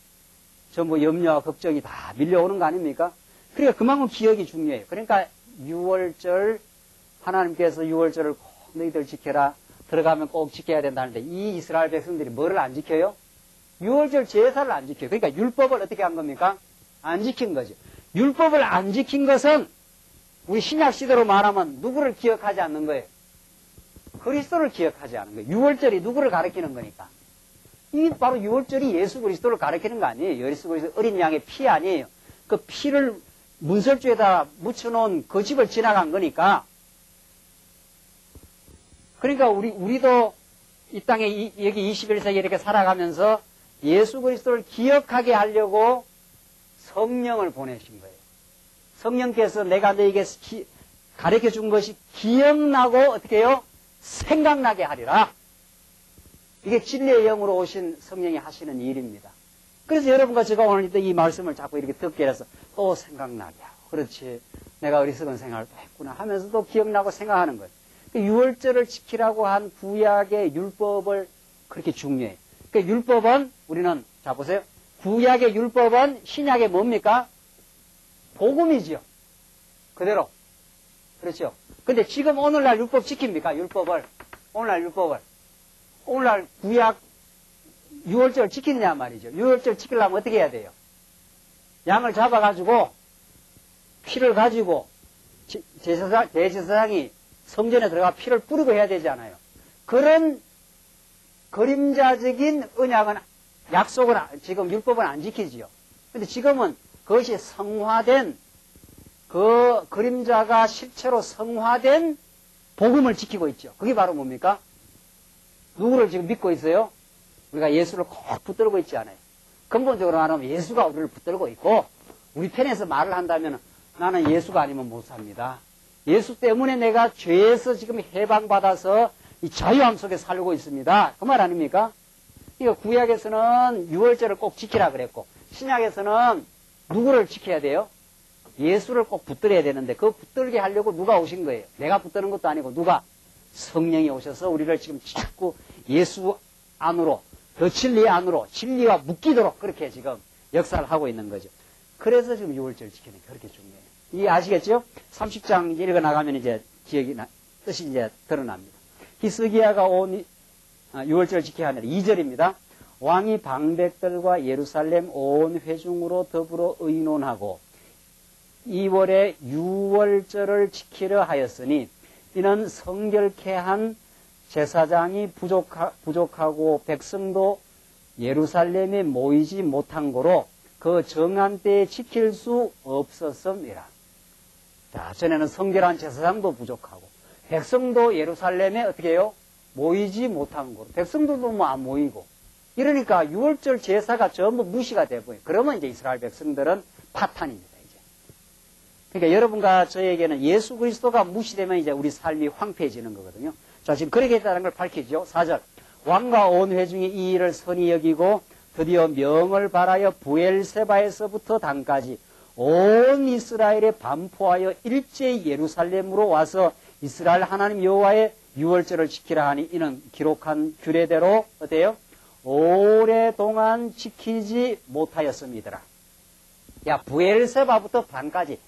전부 염려와 걱정이 다 밀려오는 거 아닙니까? 그러니까 그만큼 기억이 중요해요. 그러니까 유월절 하나님께서 유월절을 꼭 너희들 지켜라. 들어가면 꼭 지켜야 된다는데 이 이스라엘 백성들이 뭐를 안 지켜요? 유월절 제사를 안 지켜요. 그러니까 율법을 어떻게 한 겁니까? 안 지킨 거죠. 율법을 안 지킨 것은 우리 신약 시대로 말하면 누구를 기억하지 않는 거예요? 그리스도를 기억하지 않는 거예요. 유월절이 누구를 가리키는 거니까. 이 바로 유월절이 예수 그리스도를 가리키는 거 아니에요. 예수 그리스도 어린 양의 피 아니에요. 그 피를 문설주에다 묻혀놓은 그 집을 지나간 거니까. 그러니까 우리도 이 땅에 여기 21세기 이렇게 살아가면서 예수 그리스도를 기억하게 하려고 성령을 보내신 거예요. 성령께서 내가 너에게 가르쳐 준 것이 기억나고 어떻게 해요? 생각나게 하리라. 이게 진리의 영으로 오신 성령이 하시는 일입니다. 그래서 여러분과 제가 오늘 이 말씀을 자꾸 이렇게 듣게 해서 또 생각나게 하고, 그렇지, 내가 어리석은 생활을 또 했구나 하면서도 기억나고 생각하는 거예요. 유월절을 지키라고 한 구약의 율법을 그렇게 중요해요. 그 율법은 우리는, 자 보세요. 구약의 율법은 신약의 뭡니까? 복음이지요. 그대로. 그렇죠. 근데 지금 오늘날 율법 지킵니까? 율법을. 오늘날 율법을. 오늘날 구약 유월절 지키느냐 말이죠. 유월절 지키려면 어떻게 해야 돼요? 양을 잡아가지고 피를 가지고 대제사장이 성전에 들어가 피를 뿌리고 해야 되잖아요. 그런 그림자적인 언약은, 약속은 지금 율법은 안 지키지요. 근데 지금은 그것이 성화된, 그 그림자가 실체로 성화된 복음을 지키고 있죠. 그게 바로 뭡니까? 누구를 지금 믿고 있어요? 우리가 예수를 꼭 붙들고 있지 않아요. 근본적으로 말하면 예수가 우리를 붙들고 있고, 우리 편에서 말을 한다면 나는 예수가 아니면 못 삽니다. 예수 때문에 내가 죄에서 지금 해방받아서 이 자유함 속에 살고 있습니다. 그 말 아닙니까? 그러니까 구약에서는 유월절을 꼭 지키라 그랬고, 신약에서는 누구를 지켜야 돼요? 예수를 꼭 붙들어야 되는데, 그 붙들게 하려고 누가 오신 거예요? 내가 붙드는 것도 아니고 누가? 성령이 오셔서 우리를 지금 자꾸 예수 안으로, 그 진리 안으로, 진리와 묶이도록 그렇게 지금 역사를 하고 있는 거죠. 그래서 지금 유월절 지키는 게 그렇게 중요해요. 이게 아시겠죠? 30장 읽어 나가면 이제 뜻이 이제 드러납니다. 히스기야가 온 유월절 지켜야 하는 2절입니다. 왕이 방백들과 예루살렘 온 회중으로 더불어 의논하고 12월에 유월절을 지키려 하였으니 이는 성결케 한 제사장이 부족하고 백성도 예루살렘에 모이지 못한 거로 그 정한 때에 지킬 수 없었음이라. 자, 전에는 성결한 제사장도 부족하고 백성도 예루살렘에 어떻게 해요? 모이지 못한 거로. 백성들도 뭐 안 모이고. 이러니까 유월절 제사가 전부 무시가 되고요. 그러면 이제 이스라엘 백성들은 파탄입니다, 이제. 그러니까 여러분과 저에게는 예수 그리스도가 무시되면 이제 우리 삶이 황폐해지는 거거든요. 자, 지금 그렇게 했다는 걸 밝히죠. 4절. 왕과 온 회중이 이 일을 선히 여기고 드디어 명을 발하여 부엘세바에서부터 단까지 온 이스라엘에 반포하여 일제히 예루살렘으로 와서 이스라엘 하나님 여호와의 유월절을 지키라 하니 이는 기록한 규례대로 어때요? 오랫동안 지키지 못하였습니다. 야, 부엘세바부터 반까지,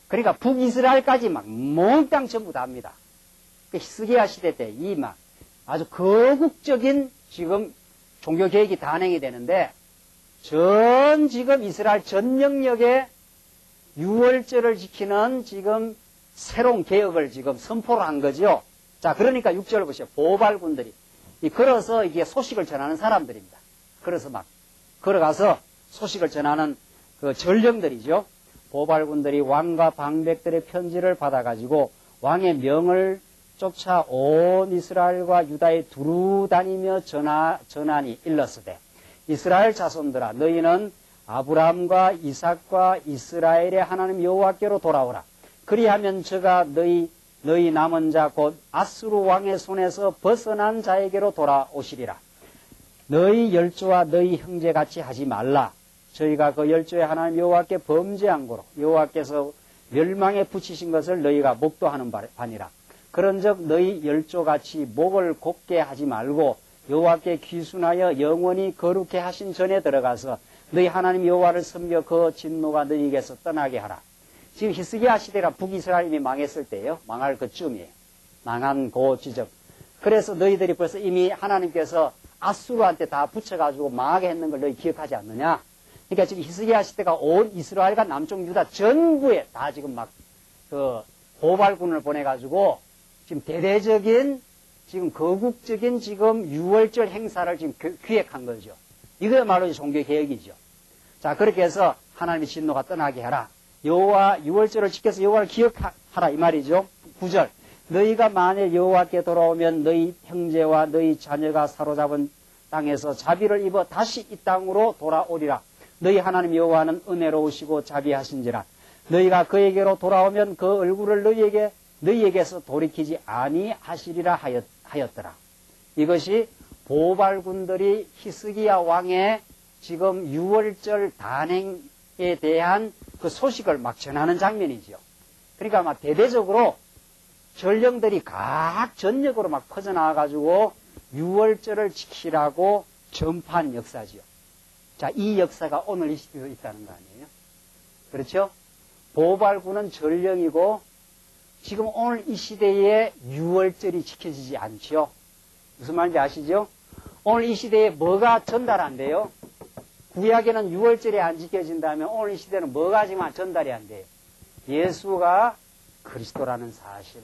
그러니까 북이스라엘까지 막 몽땅 전부 다 합니다. 그 히스기야 시대 때 이 막 아주 거국적인 지금 종교 계획이 단행이 되는데 전 지금 이스라엘 전 영역에 유월절을 지키는 지금 새로운 개혁을 지금 선포를 한 거죠. 자, 그러니까 6절을 보시죠. 보발군들이 걸어서 이게 소식을 전하는 사람들입니다. 그래서 막 걸어가서 소식을 전하는 그 전령들이죠. 보발군들이 왕과 방백들의 편지를 받아가지고 왕의 명을 쫓아 온 이스라엘과 유다에 두루 다니며 전하니 일렀으되 이스라엘 자손들아 너희는 아브라함과 이삭과 이스라엘의 하나님 여호와께로 돌아오라. 그리하면 저가 너희 남은 자 곧 아수르 왕의 손에서 벗어난 자에게로 돌아오시리라. 너희 열조와 너희 형제같이 하지 말라. 저희가 그 열조의 하나님 여호와께 범죄한 거로 여호와께서 멸망에 붙이신 것을 너희가 목도하는 바니라. 그런즉 너희 열조같이 목을 곱게 하지 말고 여호와께 귀순하여 영원히 거룩해 하신 전에 들어가서 너희 하나님 여호와를 섬겨 그 진노가 너희에게서 떠나게 하라. 지금 히스기야 시대가 북이스라엘이 망했을 때예요. 망할 그쯤이에요. 망한 그 지적. 그래서 너희들이 벌써 이미 하나님께서 아수르한테 다 붙여가지고 망하게 했는 걸 너희 기억하지 않느냐? 그러니까 지금 히스기야 시대가 온 이스라엘과 남쪽 유다 전부에 다 지금 막 그 고발군을 보내가지고 지금 대대적인 지금 거국적인 지금 유월절 행사를 지금 기획한 거죠. 이거야말로 종교 개혁이죠. 자, 그렇게 해서 하나님의 진노가 떠나게 하라. 여호와 유월절을 지켜서 여호와를 기억하라 이 말이죠. 9절. 너희가 만일 여호와께 돌아오면 너희 형제와 너희 자녀가 사로잡은 땅에서 자비를 입어 다시 이 땅으로 돌아오리라. 너희 하나님 여호와는 은혜로우시고 자비하신지라. 너희가 그에게로 돌아오면 그 얼굴을 너희에게서 돌이키지 아니하시리라 하였더라. 이것이 보발군들이 히스기야 왕의 지금 유월절 단행에 대한 그 소식을 막 전하는 장면이지요. 그러니까 막 대대적으로 전령들이 각 전역으로 막 퍼져나와가지고 유월절을 지키라고 전파한 역사지요. 자, 이 역사가 오늘 이 시대에도 있다는 거 아니에요? 그렇죠? 보발군은 전령이고 지금 오늘 이 시대에 유월절이 지켜지지 않죠. 무슨 말인지 아시죠? 오늘 이 시대에 뭐가 전달 안 돼요? 구약에는 유월절이 안 지켜진다면 오늘 이 시대는 뭐가 지금 전달이 안 돼요? 예수가 그리스도라는 사실.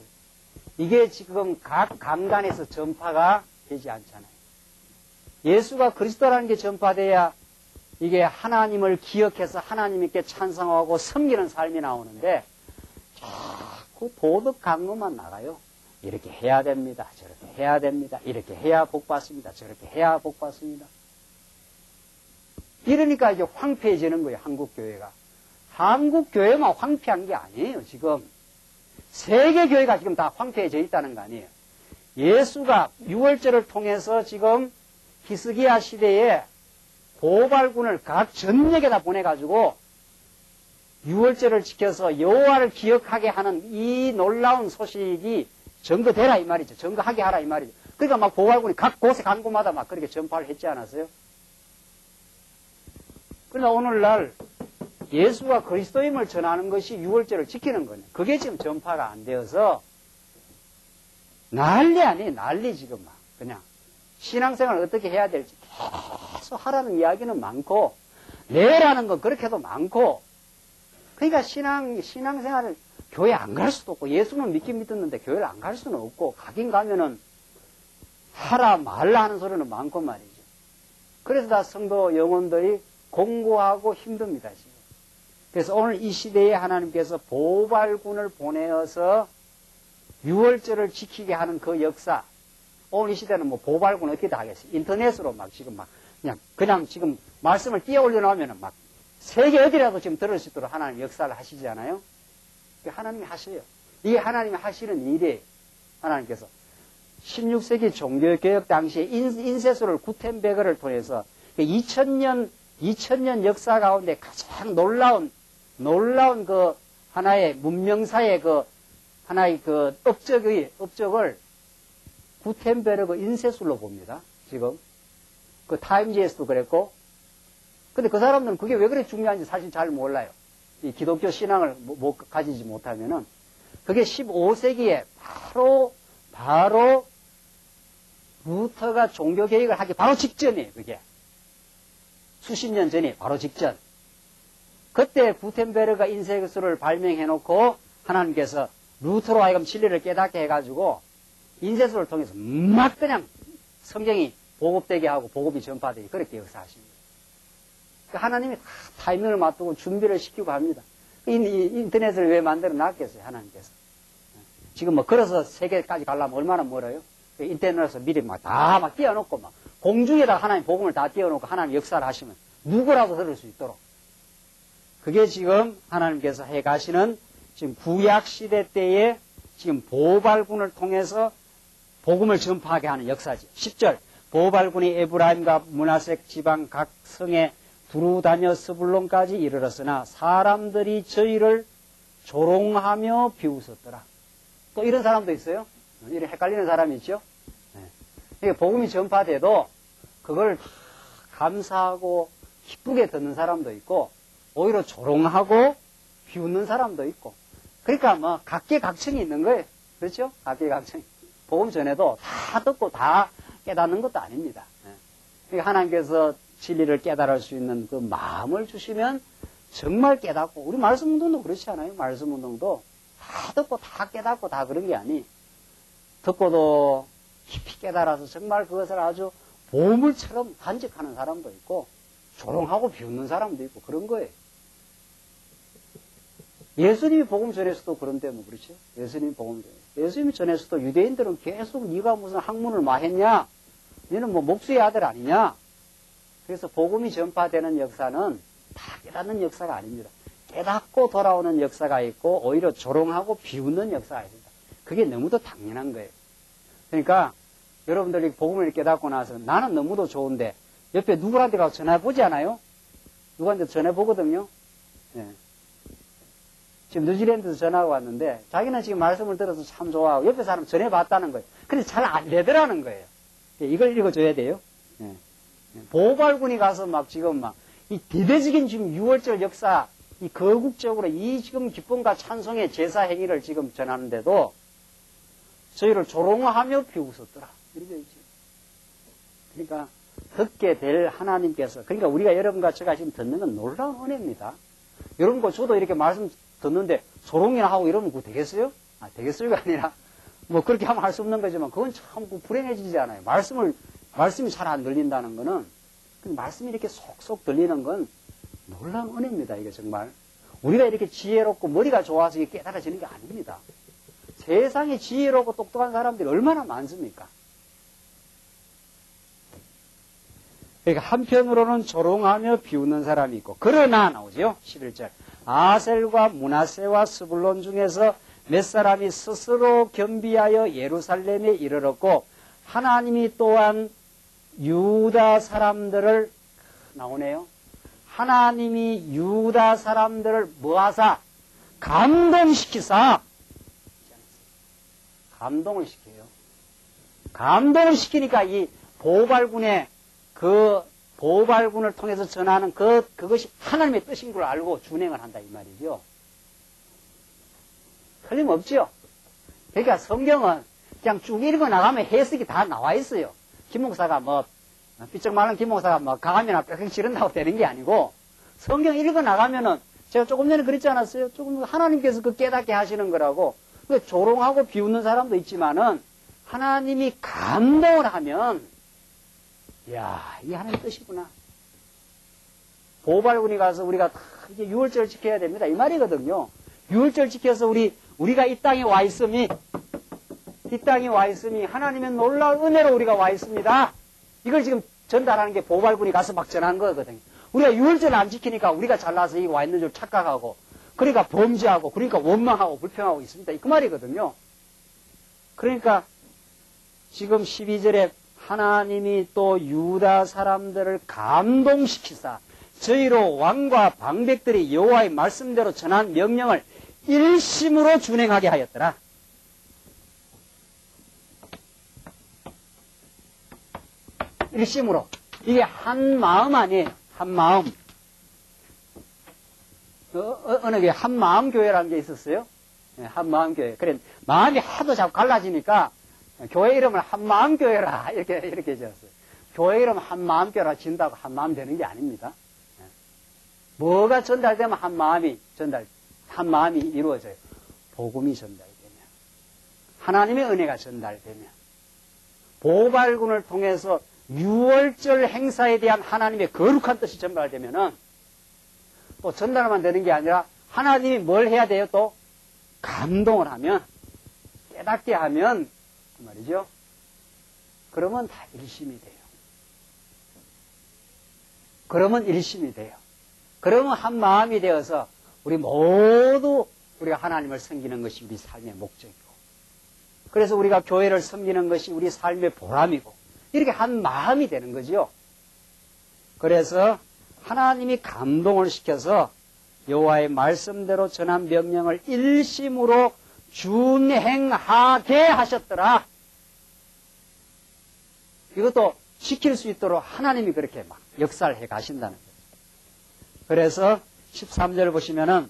이게 지금 각 강단에서 전파가 되지 않잖아요. 예수가 그리스도라는 게 전파돼야 이게 하나님을 기억해서 하나님께 찬송하고 섬기는 삶이 나오는데 자꾸 도덕 강론만 나가요. 이렇게 해야 됩니다. 저렇게 해야 됩니다. 이렇게 해야 복 받습니다. 저렇게 해야 복 받습니다. 이러니까 이제 황폐해지는 거예요. 한국교회가. 한국교회만 황폐한 게 아니에요. 지금 세계교회가 지금 다 황폐해져 있다는 거 아니에요. 예수가 유월절을 통해서 지금 히스기야 시대에 보발군을 각 전역에다 보내가지고 유월절을 지켜서 여호와를 기억하게 하는 이 놀라운 소식이 전거되라 이 말이죠. 전거하게 하라 이 말이죠. 그러니까 막 보발군이 각 곳에 간 곳마다 막 그렇게 전파를 했지 않았어요? 그러나 오늘날 예수가 그리스도임을 전하는 것이 유월절을 지키는 거예요. 그게 지금 전파가 안 되어서 난리 아니에요. 난리 지금 막 그냥 신앙생활을 어떻게 해야 될지 계속 하라는 이야기는 많고 내라는 건 그렇게도 많고 그러니까 신앙생활을 교회 안 갈 수도 없고, 예수는 믿긴 믿었는데 교회를 안 갈 수는 없고, 가긴 가면은 하라 말라 하는 소리는 많고 말이죠. 그래서 다 성도 영혼들이 공고하고 힘듭니다, 지금. 그래서 오늘 이 시대에 하나님께서 보발군을 보내어서 유월절을 지키게 하는 그 역사. 오늘 이 시대는 뭐 보발군 어떻게 다 하겠어요? 인터넷으로 막 지금 막 그냥 지금 말씀을 띄어 올려놓으면은 막 세계 어디라도 지금 들을 수 있도록 하나님 역사를 하시지 않아요? 하나님이 하셔요. 이게 하나님이 하시는 일이에요. 하나님께서 16세기 종교개혁 당시에 인쇄소를 구텐베거를 통해서 2000년 역사 가운데 가장 놀라운 그 하나의 문명사의 그 하나의 그 업적을 구텐베르그 인쇄술로 봅니다. 지금 그 타임지에서도 그랬고, 근데 그 사람들은 그게 왜 그렇게 중요한지 사실 잘 몰라요. 이 기독교 신앙을 가지지 못하면은 그게 15세기에 바로 루터가 종교 개혁을 하기 바로 직전이에요. 그게 수십 년 전이 바로 직전. 그때 구텐베르가 인쇄술을 발명해놓고 하나님께서 루터로 하여금 진리를 깨닫게 해가지고 인쇄술을 통해서 막 그냥 성경이 보급되게 하고 보급이 전파되게 그렇게 역사하십니다. 그러니까 하나님이 다 타이밍을 맞추고 준비를 시키고 합니다. 인터넷을 왜 만들어 놨겠어요, 하나님께서. 지금 뭐 걸어서 세계까지 가려면 얼마나 멀어요? 인터넷에서 미리 다 띄워놓고 공중에다 하나님 복음을 다 띄워놓고 하나님 역사를 하시면 누구라도 들을 수 있도록. 그게 지금 하나님께서 해 가시는 지금 구약 시대 때에 지금 보발군을 통해서 복음을 전파하게 하는 역사지. 10절. 보발군이 에브라임과 므낫색 지방 각 성에 두루 다녀 스불론까지 이르렀으나 사람들이 저희를 조롱하며 비웃었더라. 또 이런 사람도 있어요. 이런 헷갈리는 사람이 있죠. 네. 복음이 전파돼도 그걸 감사하고 기쁘게 듣는 사람도 있고 오히려 조롱하고 비웃는 사람도 있고. 그러니까 뭐 각계각층이 있는 거예요. 그렇죠? 각계각층. 복음 전에도 다 듣고 다 깨닫는 것도 아닙니다. 그러니까 하나님께서 진리를 깨달을 수 있는 그 마음을 주시면 정말 깨닫고, 우리 말씀 운동도 그렇지 않아요? 말씀 운동도 다 듣고 다 깨닫고 다 그런 게 아니. 듣고도 깊이 깨달아서 정말 그것을 아주 보물처럼 간직하는 사람도 있고 조롱하고 비웃는 사람도 있고 그런 거예요. 예수님이 복음 전에서도 그런데 뭐 그렇죠? 예수님이 복음 전에. 예수님이 전에서도 유대인들은 계속 네가 무슨 학문을 마했냐? 너는 뭐 목수의 아들 아니냐? 그래서 복음이 전파되는 역사는 다 깨닫는 역사가 아닙니다. 깨닫고 돌아오는 역사가 있고 오히려 조롱하고 비웃는 역사가 있습니다. 그게 너무도 당연한 거예요. 그러니까 여러분들이 복음을 깨닫고 나서 나는 너무도 좋은데 옆에 누구한테 가서 전화해보지 않아요? 누구한테 전화해보거든요. 네. 지금 뉴질랜드에서 전화가 왔는데 자기는 지금 말씀을 들어서 참 좋아하고 옆에 사람 전해봤다는 거예요. 근데 잘 안 되더라는 거예요. 이걸 읽어줘야 돼요. 네. 보발군이 가서 막 지금 이 대대적인 지금 6월절 역사, 이 거국적으로 이 지금 기쁨과 찬송의 제사 행위를 지금 전하는데도 저희를 조롱하며 비웃었더라. 이렇게 있죠. 그러니까 듣게 될 하나님께서, 그러니까 우리가 여러분과 제가 지금 듣는 건 놀라운 은혜입니다. 여러분과 저도 이렇게 말씀 듣는데 조롱이나 하고 이러면 그거 되겠어요? 되겠어요가 아니라 뭐 그렇게 하면 할 수 없는 거지만 그건 참 불행해지지 않아요. 말씀이 잘 안 들린다는 거는, 말씀이 이렇게 속속 들리는 건 놀라운 은혜입니다. 이게 정말. 우리가 이렇게 지혜롭고 머리가 좋아서 이게 깨달아지는 게 아닙니다. 세상에 지혜롭고 똑똑한 사람들이 얼마나 많습니까? 그러니까 한편으로는 조롱하며 비웃는 사람이 있고, 그러나 나오죠. 11절. 아셀과 므낫세와 스불론 중에서 몇 사람이 스스로 겸비하여 예루살렘에 이르렀고, 하나님이 또한 유다 사람들을, 나오네요. 하나님이 유다 사람들을 뭐하사? 감동시키사. 감동을 시켜요. 감동을 시키니까 이 보발군의 그 보발군을 통해서 전하는 그것이 하나님의 뜻인 걸 알고 준행을 한다 이 말이죠. 틀림없죠. 그러니까 성경은 그냥 쭉 읽어 나가면 해석이 다 나와 있어요. 김 목사가 삐쩍 말른 김 목사가 강함이나 빽빽 지른다고 되는 게 아니고, 성경 읽어 나가면은 제가 조금 전에 그랬지 않았어요? 조금 하나님께서 그 깨닫게 하시는 거라고. 조롱하고 비웃는 사람도 있지만은 하나님이 감동을 하면 이야, 이게 하나님 뜻이구나. 보발군이 가서 우리가 다 이제 유월절을 지켜야 됩니다. 이 말이거든요. 유월절 지켜서 우리가 이 땅에 와 있음이 하나님의 놀라운 은혜로 우리가 와 있습니다. 이걸 지금 전달하는 게 보발군이 가서 막 전한 거거든요. 우리가 유월절을 안 지키니까 우리가 잘나서 여기 와 있는 줄 착각하고, 그러니까 범죄하고, 그러니까 원망하고 불평하고 있습니다. 그 말이거든요. 그러니까 지금 12절에 하나님이 또 유다 사람들을 감동시키사 저희로 왕과 방백들이 여호와의 말씀대로 전한 명령을 일심으로 준행하게 하였더라. 일심으로. 이게 한 마음 아니에요. 한 마음. 어느 게 한마음 교회라는 게 있었어요. 네, 한마음 교회. 그래 마음이 하도 자꾸 갈라지니까 교회 이름을 한마음 교회라 이렇게 지었어요. 교회 이름 한마음 교회라 지은다고 한마음 되는 게 아닙니다. 네. 뭐가 전달되면 한마음이 이루어져요. 복음이 전달되면, 하나님의 은혜가 전달되면, 보발군을 통해서 유월절 행사에 대한 하나님의 거룩한 뜻이 전달되면은 또 전달만 되는 게 아니라 하나님이 뭘 해야 돼요? 또 감동을 하면, 깨닫게 하면 그 말이죠. 그러면 다 일심이 돼요. 그러면 일심이 돼요. 그러면 한 마음이 되어서 우리 모두 우리가 하나님을 섬기는 것이 우리 삶의 목적이고, 그래서 우리가 교회를 섬기는 것이 우리 삶의 보람이고, 이렇게 한 마음이 되는 거죠. 그래서 하나님이 감동을 시켜서 여호와의 말씀대로 전한 명령을 일심으로 준행하게 하셨더라. 이것도 지킬 수 있도록 하나님이 그렇게 막 역사를 해 가신다는 거죠. 그래서 13절 보시면은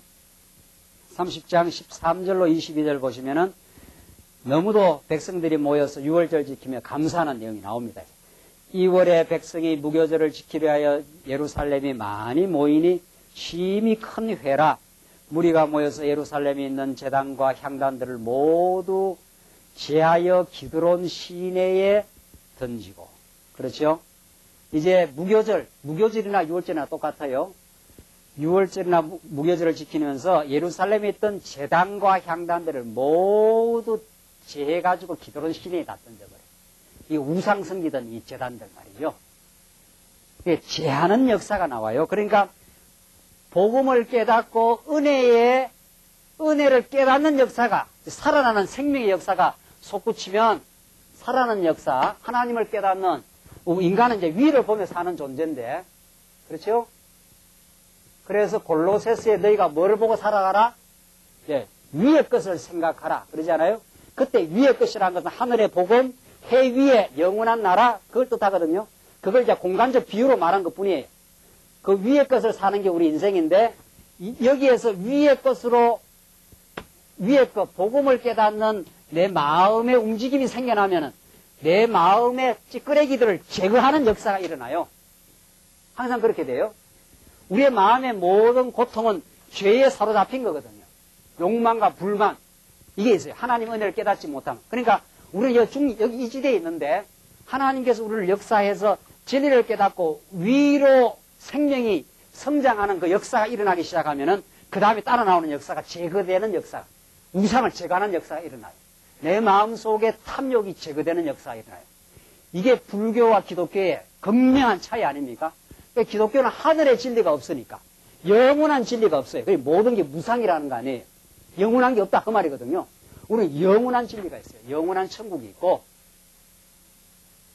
30장 13절로 22절 보시면은 너무도 백성들이 모여서 유월절 지키며 감사하는 내용이 나옵니다. 2월에 백성이 무교절을 지키려 하여 예루살렘이 많이 모이니 심히 큰 회라. 무리가 모여서 예루살렘에 있는 제단과 향단들을 모두 제하여 기드론 시내에 던지고. 그렇죠? 이제 무교절이나 유월절이나 똑같아요. 유월절이나 무교절을 지키면서 예루살렘에 있던 제단과 향단들을 모두 제해가지고 기드론 시내에 다 던져버려요. 이 우상 섬기던 이 제단들 말이죠. 이게 제하는 역사가 나와요. 그러니까 복음을 깨닫고 은혜를 깨닫는 역사가, 살아나는 생명의 역사가 솟구치면 살아나는 역사, 하나님을 깨닫는, 인간은 이제 위를 보며 사는 존재인데, 그렇죠? 그래서 골로새서에 너희가 뭘 보고 살아가라? 예, 위의 것을 생각하라. 그러잖아요? 그때 위의 것이라는 것은 하늘의 복음, 해 위에 영원한 나라, 그걸 뜻하거든요. 그걸 이제 공간적 비유로 말한 것 뿐이에요. 그 위의 것을 사는 게 우리 인생인데, 여기에서 위의 것으로, 위의 것, 복음을 깨닫는 내 마음의 움직임이 생겨나면은 내 마음의 찌끄레기들을 제거하는 역사가 일어나요. 항상 그렇게 돼요. 우리의 마음의 모든 고통은 죄에 사로잡힌 거거든요. 욕망과 불만, 이게 있어요. 하나님 은혜를 깨닫지 못하면. 그러니까 우리는 여기 이 지대에 있는데 하나님께서 우리를 역사해서 진리를 깨닫고 위로 생명이 성장하는 그 역사가 일어나기 시작하면은 그 다음에 따라 나오는 역사가 제거되는 역사, 우상을 제거하는 역사가 일어나요. 내 마음속에 탐욕이 제거되는 역사가 일어나요. 이게 불교와 기독교의 극명한 차이 아닙니까? 그러니까 기독교는 하늘의 진리가 없으니까, 영원한 진리가 없어요. 모든 게 무상이라는 거 아니에요. 영원한 게 없다 그 말이거든요. 우리는 영원한 진리가 있어요. 영원한 천국이 있고,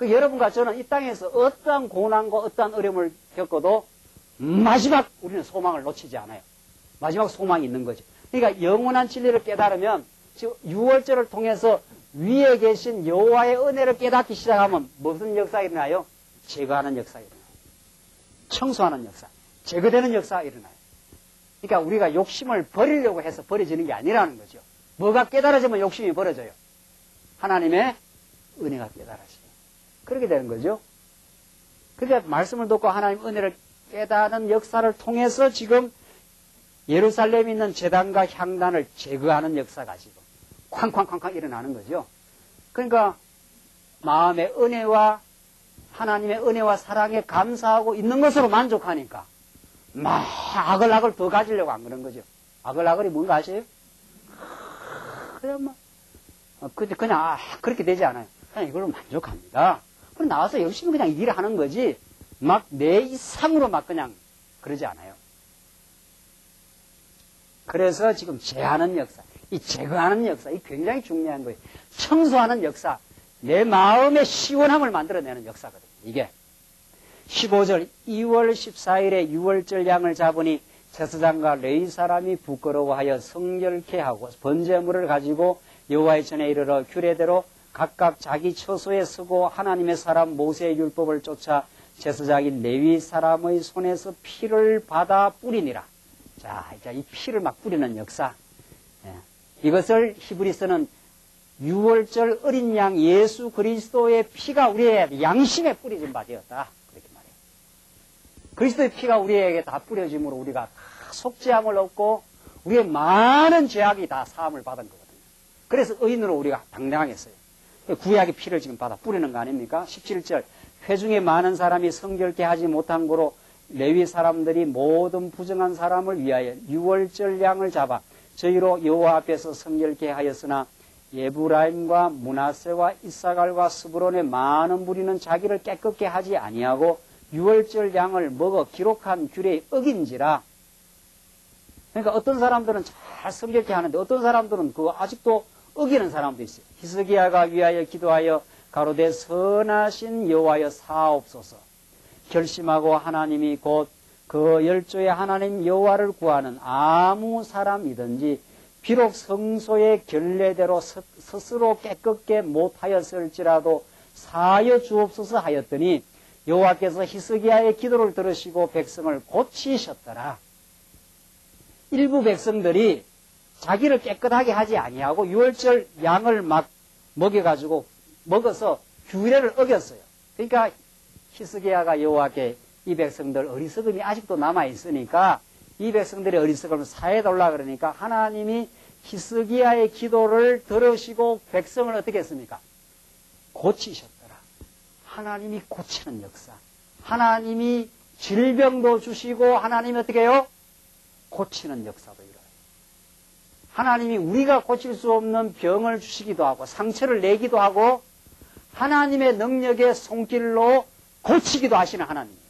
여러분과 저는 이 땅에서 어떠한 고난과 어떠한 어려움을 겪어도 마지막 우리는 소망을 놓치지 않아요. 마지막 소망이 있는 거죠. 그러니까 영원한 진리를 깨달으면, 지금 유월절을 통해서 위에 계신 여호와의 은혜를 깨닫기 시작하면 무슨 역사가 일어나요? 제거하는 역사가 일어나요. 청소하는 역사, 제거되는 역사가 일어나요. 그러니까 우리가 욕심을 버리려고 해서 버려지는 게 아니라는 거죠. 뭐가 깨달아지면 욕심이 버려져요? 하나님의 은혜가 깨달아지요. 그렇게 되는 거죠. 그러니까 말씀을 듣고 하나님 은혜를 깨닫는 역사를 통해서 지금 예루살렘에 있는 제단과 향단을 제거하는 역사가 지금 쾅쾅쾅쾅 일어나는 거죠. 그러니까 마음의 은혜와 하나님의 은혜와 사랑에 감사하고 있는 것으로 만족하니까 막 아글아글 더 가지려고 안 그런 거죠. 아글아글이 뭔가 아세요? 그냥 그냥 그렇게 되지 않아요. 그냥 이걸로 만족합니다. 그럼 나와서 열심히 그냥 일을 하는 거지 막 내 이상으로 막 그냥 그러지 않아요. 그래서 지금 제하는 역사, 이 제거하는 역사, 이 굉장히 중요한 거예요. 청소하는 역사, 내 마음의 시원함을 만들어내는 역사거든요. 이게 15절 2월 14일에 유월절 양을 잡으니 제사장과 레위 사람이 부끄러워하여 성결케 하고 번제물을 가지고 여호와의 전에 이르러 규례대로 각각 자기 처소에 서고 하나님의 사람 모세의 율법을 쫓아 제사장인 레위 사람의 손에서 피를 받아 뿌리니라. 자, 이제 이 피를 막 뿌리는 역사. 이것을 히브리서는 유월절 어린 양 예수 그리스도의 피가 우리의 양심에 뿌려진 바 되었다. 그렇게 말해요. 그리스도의 피가 우리에게 다 뿌려짐으로 우리가 다 속죄함을 얻고 우리의 많은 죄악이 다 사함을 받은 거거든요. 그래서 의인으로 우리가 당당하게 했어요. 구약의 피를 지금 받아 뿌리는 거 아닙니까? 17절 회중에 많은 사람이 성결케 하지 못한 고로 레위 사람들이 모든 부정한 사람을 위하여 유월절 양을 잡아 저희로 여호와 앞에서 성결케 하였으나 예브라임과 므낫세와 이사갈과 스브론의 많은 무리는 자기를 깨끗게 하지 아니하고 유월절 양을 먹어 기록한 규례에 어긴지라. 그러니까 어떤 사람들은 잘 성결케 하는데 어떤 사람들은 그거 아직도 어기는 사람도 있어요. 히스기야가 위하여 기도하여 가로되 선하신 여호와여 사옵소서. 결심하고 하나님이 곧 그 열조의 하나님 여호와를 구하는 아무 사람이든지 비록 성소의 결례대로 스스로 깨끗게 못하였을지라도 사하여 주옵소서 하였더니 여호와께서 히스기야의 기도를 들으시고 백성을 고치셨더라. 일부 백성들이 자기를 깨끗하게 하지 아니하고 유월절 양을 막 먹어서 규례를 어겼어요. 그러니까 히스기야가 여호와께 이 백성들 어리석음이 아직도 남아있으니까 이 백성들의 어리석음을 사해달라 그러니까 하나님이 히스기야의 기도를 들으시고 백성을 어떻게 했습니까? 고치셨더라. 하나님이 고치는 역사. 하나님이 질병도 주시고 하나님이 어떻게 해요? 고치는 역사도 일어나요. 하나님이 우리가 고칠 수 없는 병을 주시기도 하고 상처를 내기도 하고 하나님의 능력의 손길로 고치기도 하시는 하나님이에요.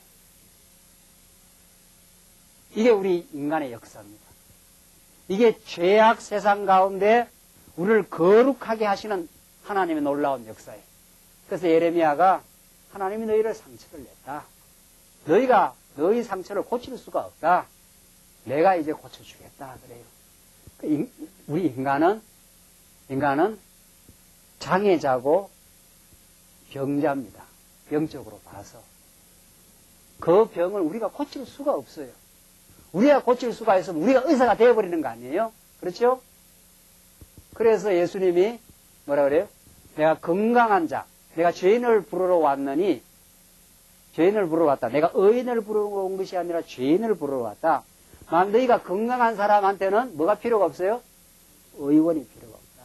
이게 우리 인간의 역사입니다. 이게 죄악 세상 가운데 우리를 거룩하게 하시는 하나님의 놀라운 역사예요. 그래서 예레미야가 하나님이 너희를 상처를 냈다. 너희가 너희 상처를 고칠 수가 없다. 내가 이제 고쳐주겠다 그래요. 우리 인간은 장애자고 병자입니다. 병적으로 봐서. 그 병을 우리가 고칠 수가 없어요. 우리가 고칠 수가 있으면 우리가 의사가 되어버리는 거 아니에요? 그렇죠? 그래서 예수님이 뭐라 그래요? 내가 건강한 자, 내가 죄인을 부르러 왔느니, 죄인을 부르러 왔다. 내가 의인을 부르러 온 것이 아니라 죄인을 부르러 왔다. 만 너희가 건강한 사람한테는 뭐가 필요가 없어요? 의원이 필요가 없다.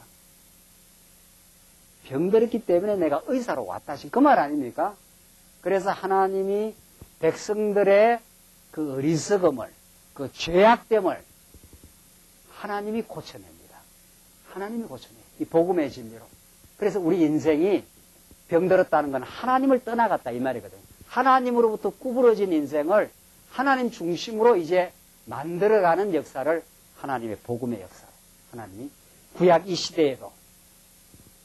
병들었기 때문에 내가 의사로 왔다. 그 말 아닙니까? 그래서 하나님이 백성들의 그 어리석음을, 그 죄악됨을 하나님이 고쳐냅니다. 하나님이 고쳐내요. 이 복음의 진리로. 그래서 우리 인생이 병들었다는 건 하나님을 떠나갔다 이 말이거든요. 하나님으로부터 구부러진 인생을 하나님 중심으로 이제 만들어가는 역사를 하나님의 복음의 역사. 하나님이 구약 이 시대에도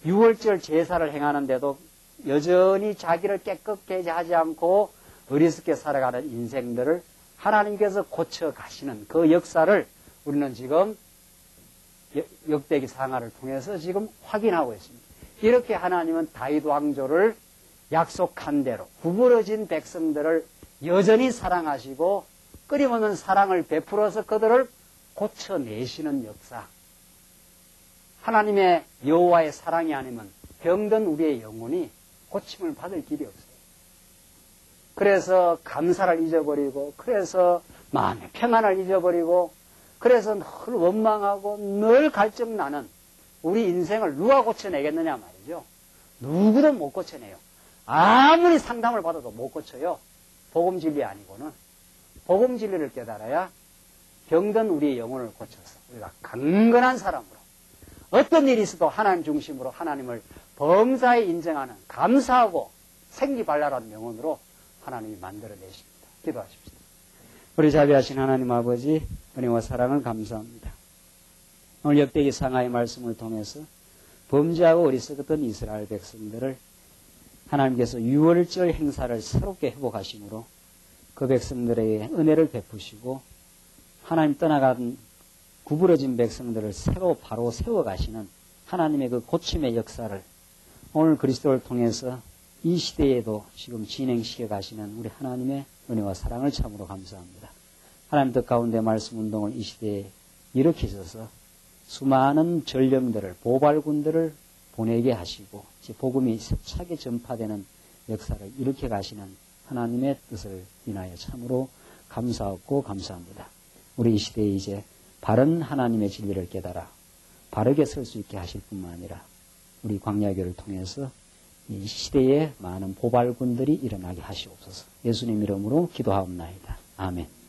유월절 제사를 행하는데도 여전히 자기를 깨끗게 하지 않고 어리석게 살아가는 인생들을 하나님께서 고쳐가시는 그 역사를 우리는 지금 역대기 상하를 통해서 지금 확인하고 있습니다. 이렇게 하나님은 다윗 왕조를 약속한 대로 구부러진 백성들을 여전히 사랑하시고 끊임없는 사랑을 베풀어서 그들을 고쳐내시는 역사. 하나님의 여호와의 사랑이 아니면 병든 우리의 영혼이 고침을 받을 길이 없어요. 그래서 감사를 잊어버리고, 그래서 마음의 평안을 잊어버리고, 그래서 늘 원망하고 늘 갈증 나는 우리 인생을 누가 고쳐내겠느냐 말이죠. 누구도 못 고쳐내요. 아무리 상담을 받아도 못 고쳐요. 복음진리 아니고는. 복음진리를 깨달아야 병든 우리의 영혼을 고쳐서 우리가 강건한 사람으로 어떤 일이 있어도 하나님 중심으로 하나님을 범사에 인정하는 감사하고 생기발랄한 영혼으로 하나님이 만들어내십니다. 기도하십시다. 우리 자비하신 하나님 아버지 은혜와 사랑을 감사합니다. 오늘 역대기 상하의 말씀을 통해서 범죄하고 어리석었던 이스라엘 백성들을 하나님께서 유월절 행사를 새롭게 회복하심으로 그 백성들에게 은혜를 베푸시고 하나님 떠나간 구부러진 백성들을 새로 바로 세워가시는 하나님의 그 고침의 역사를 오늘 그리스도를 통해서 이 시대에도 지금 진행시켜 가시는 우리 하나님의 은혜와 사랑을 참으로 감사합니다. 하나님 뜻 가운데 말씀 운동을 이 시대에 일으키셔서 수많은 전령들을 보발군들을 보내게 하시고 복음이 세차게 전파되는 역사를 일으켜 가시는 하나님의 뜻을 인하여 참으로 감사하고 감사합니다. 우리 이 시대에 이제 바른 하나님의 진리를 깨달아 바르게 설 수 있게 하실 뿐만 아니라 우리 광야교를 통해서 이 시대에 많은 보발군들이 일어나게 하시옵소서. 예수님 이름으로 기도하옵나이다. 아멘.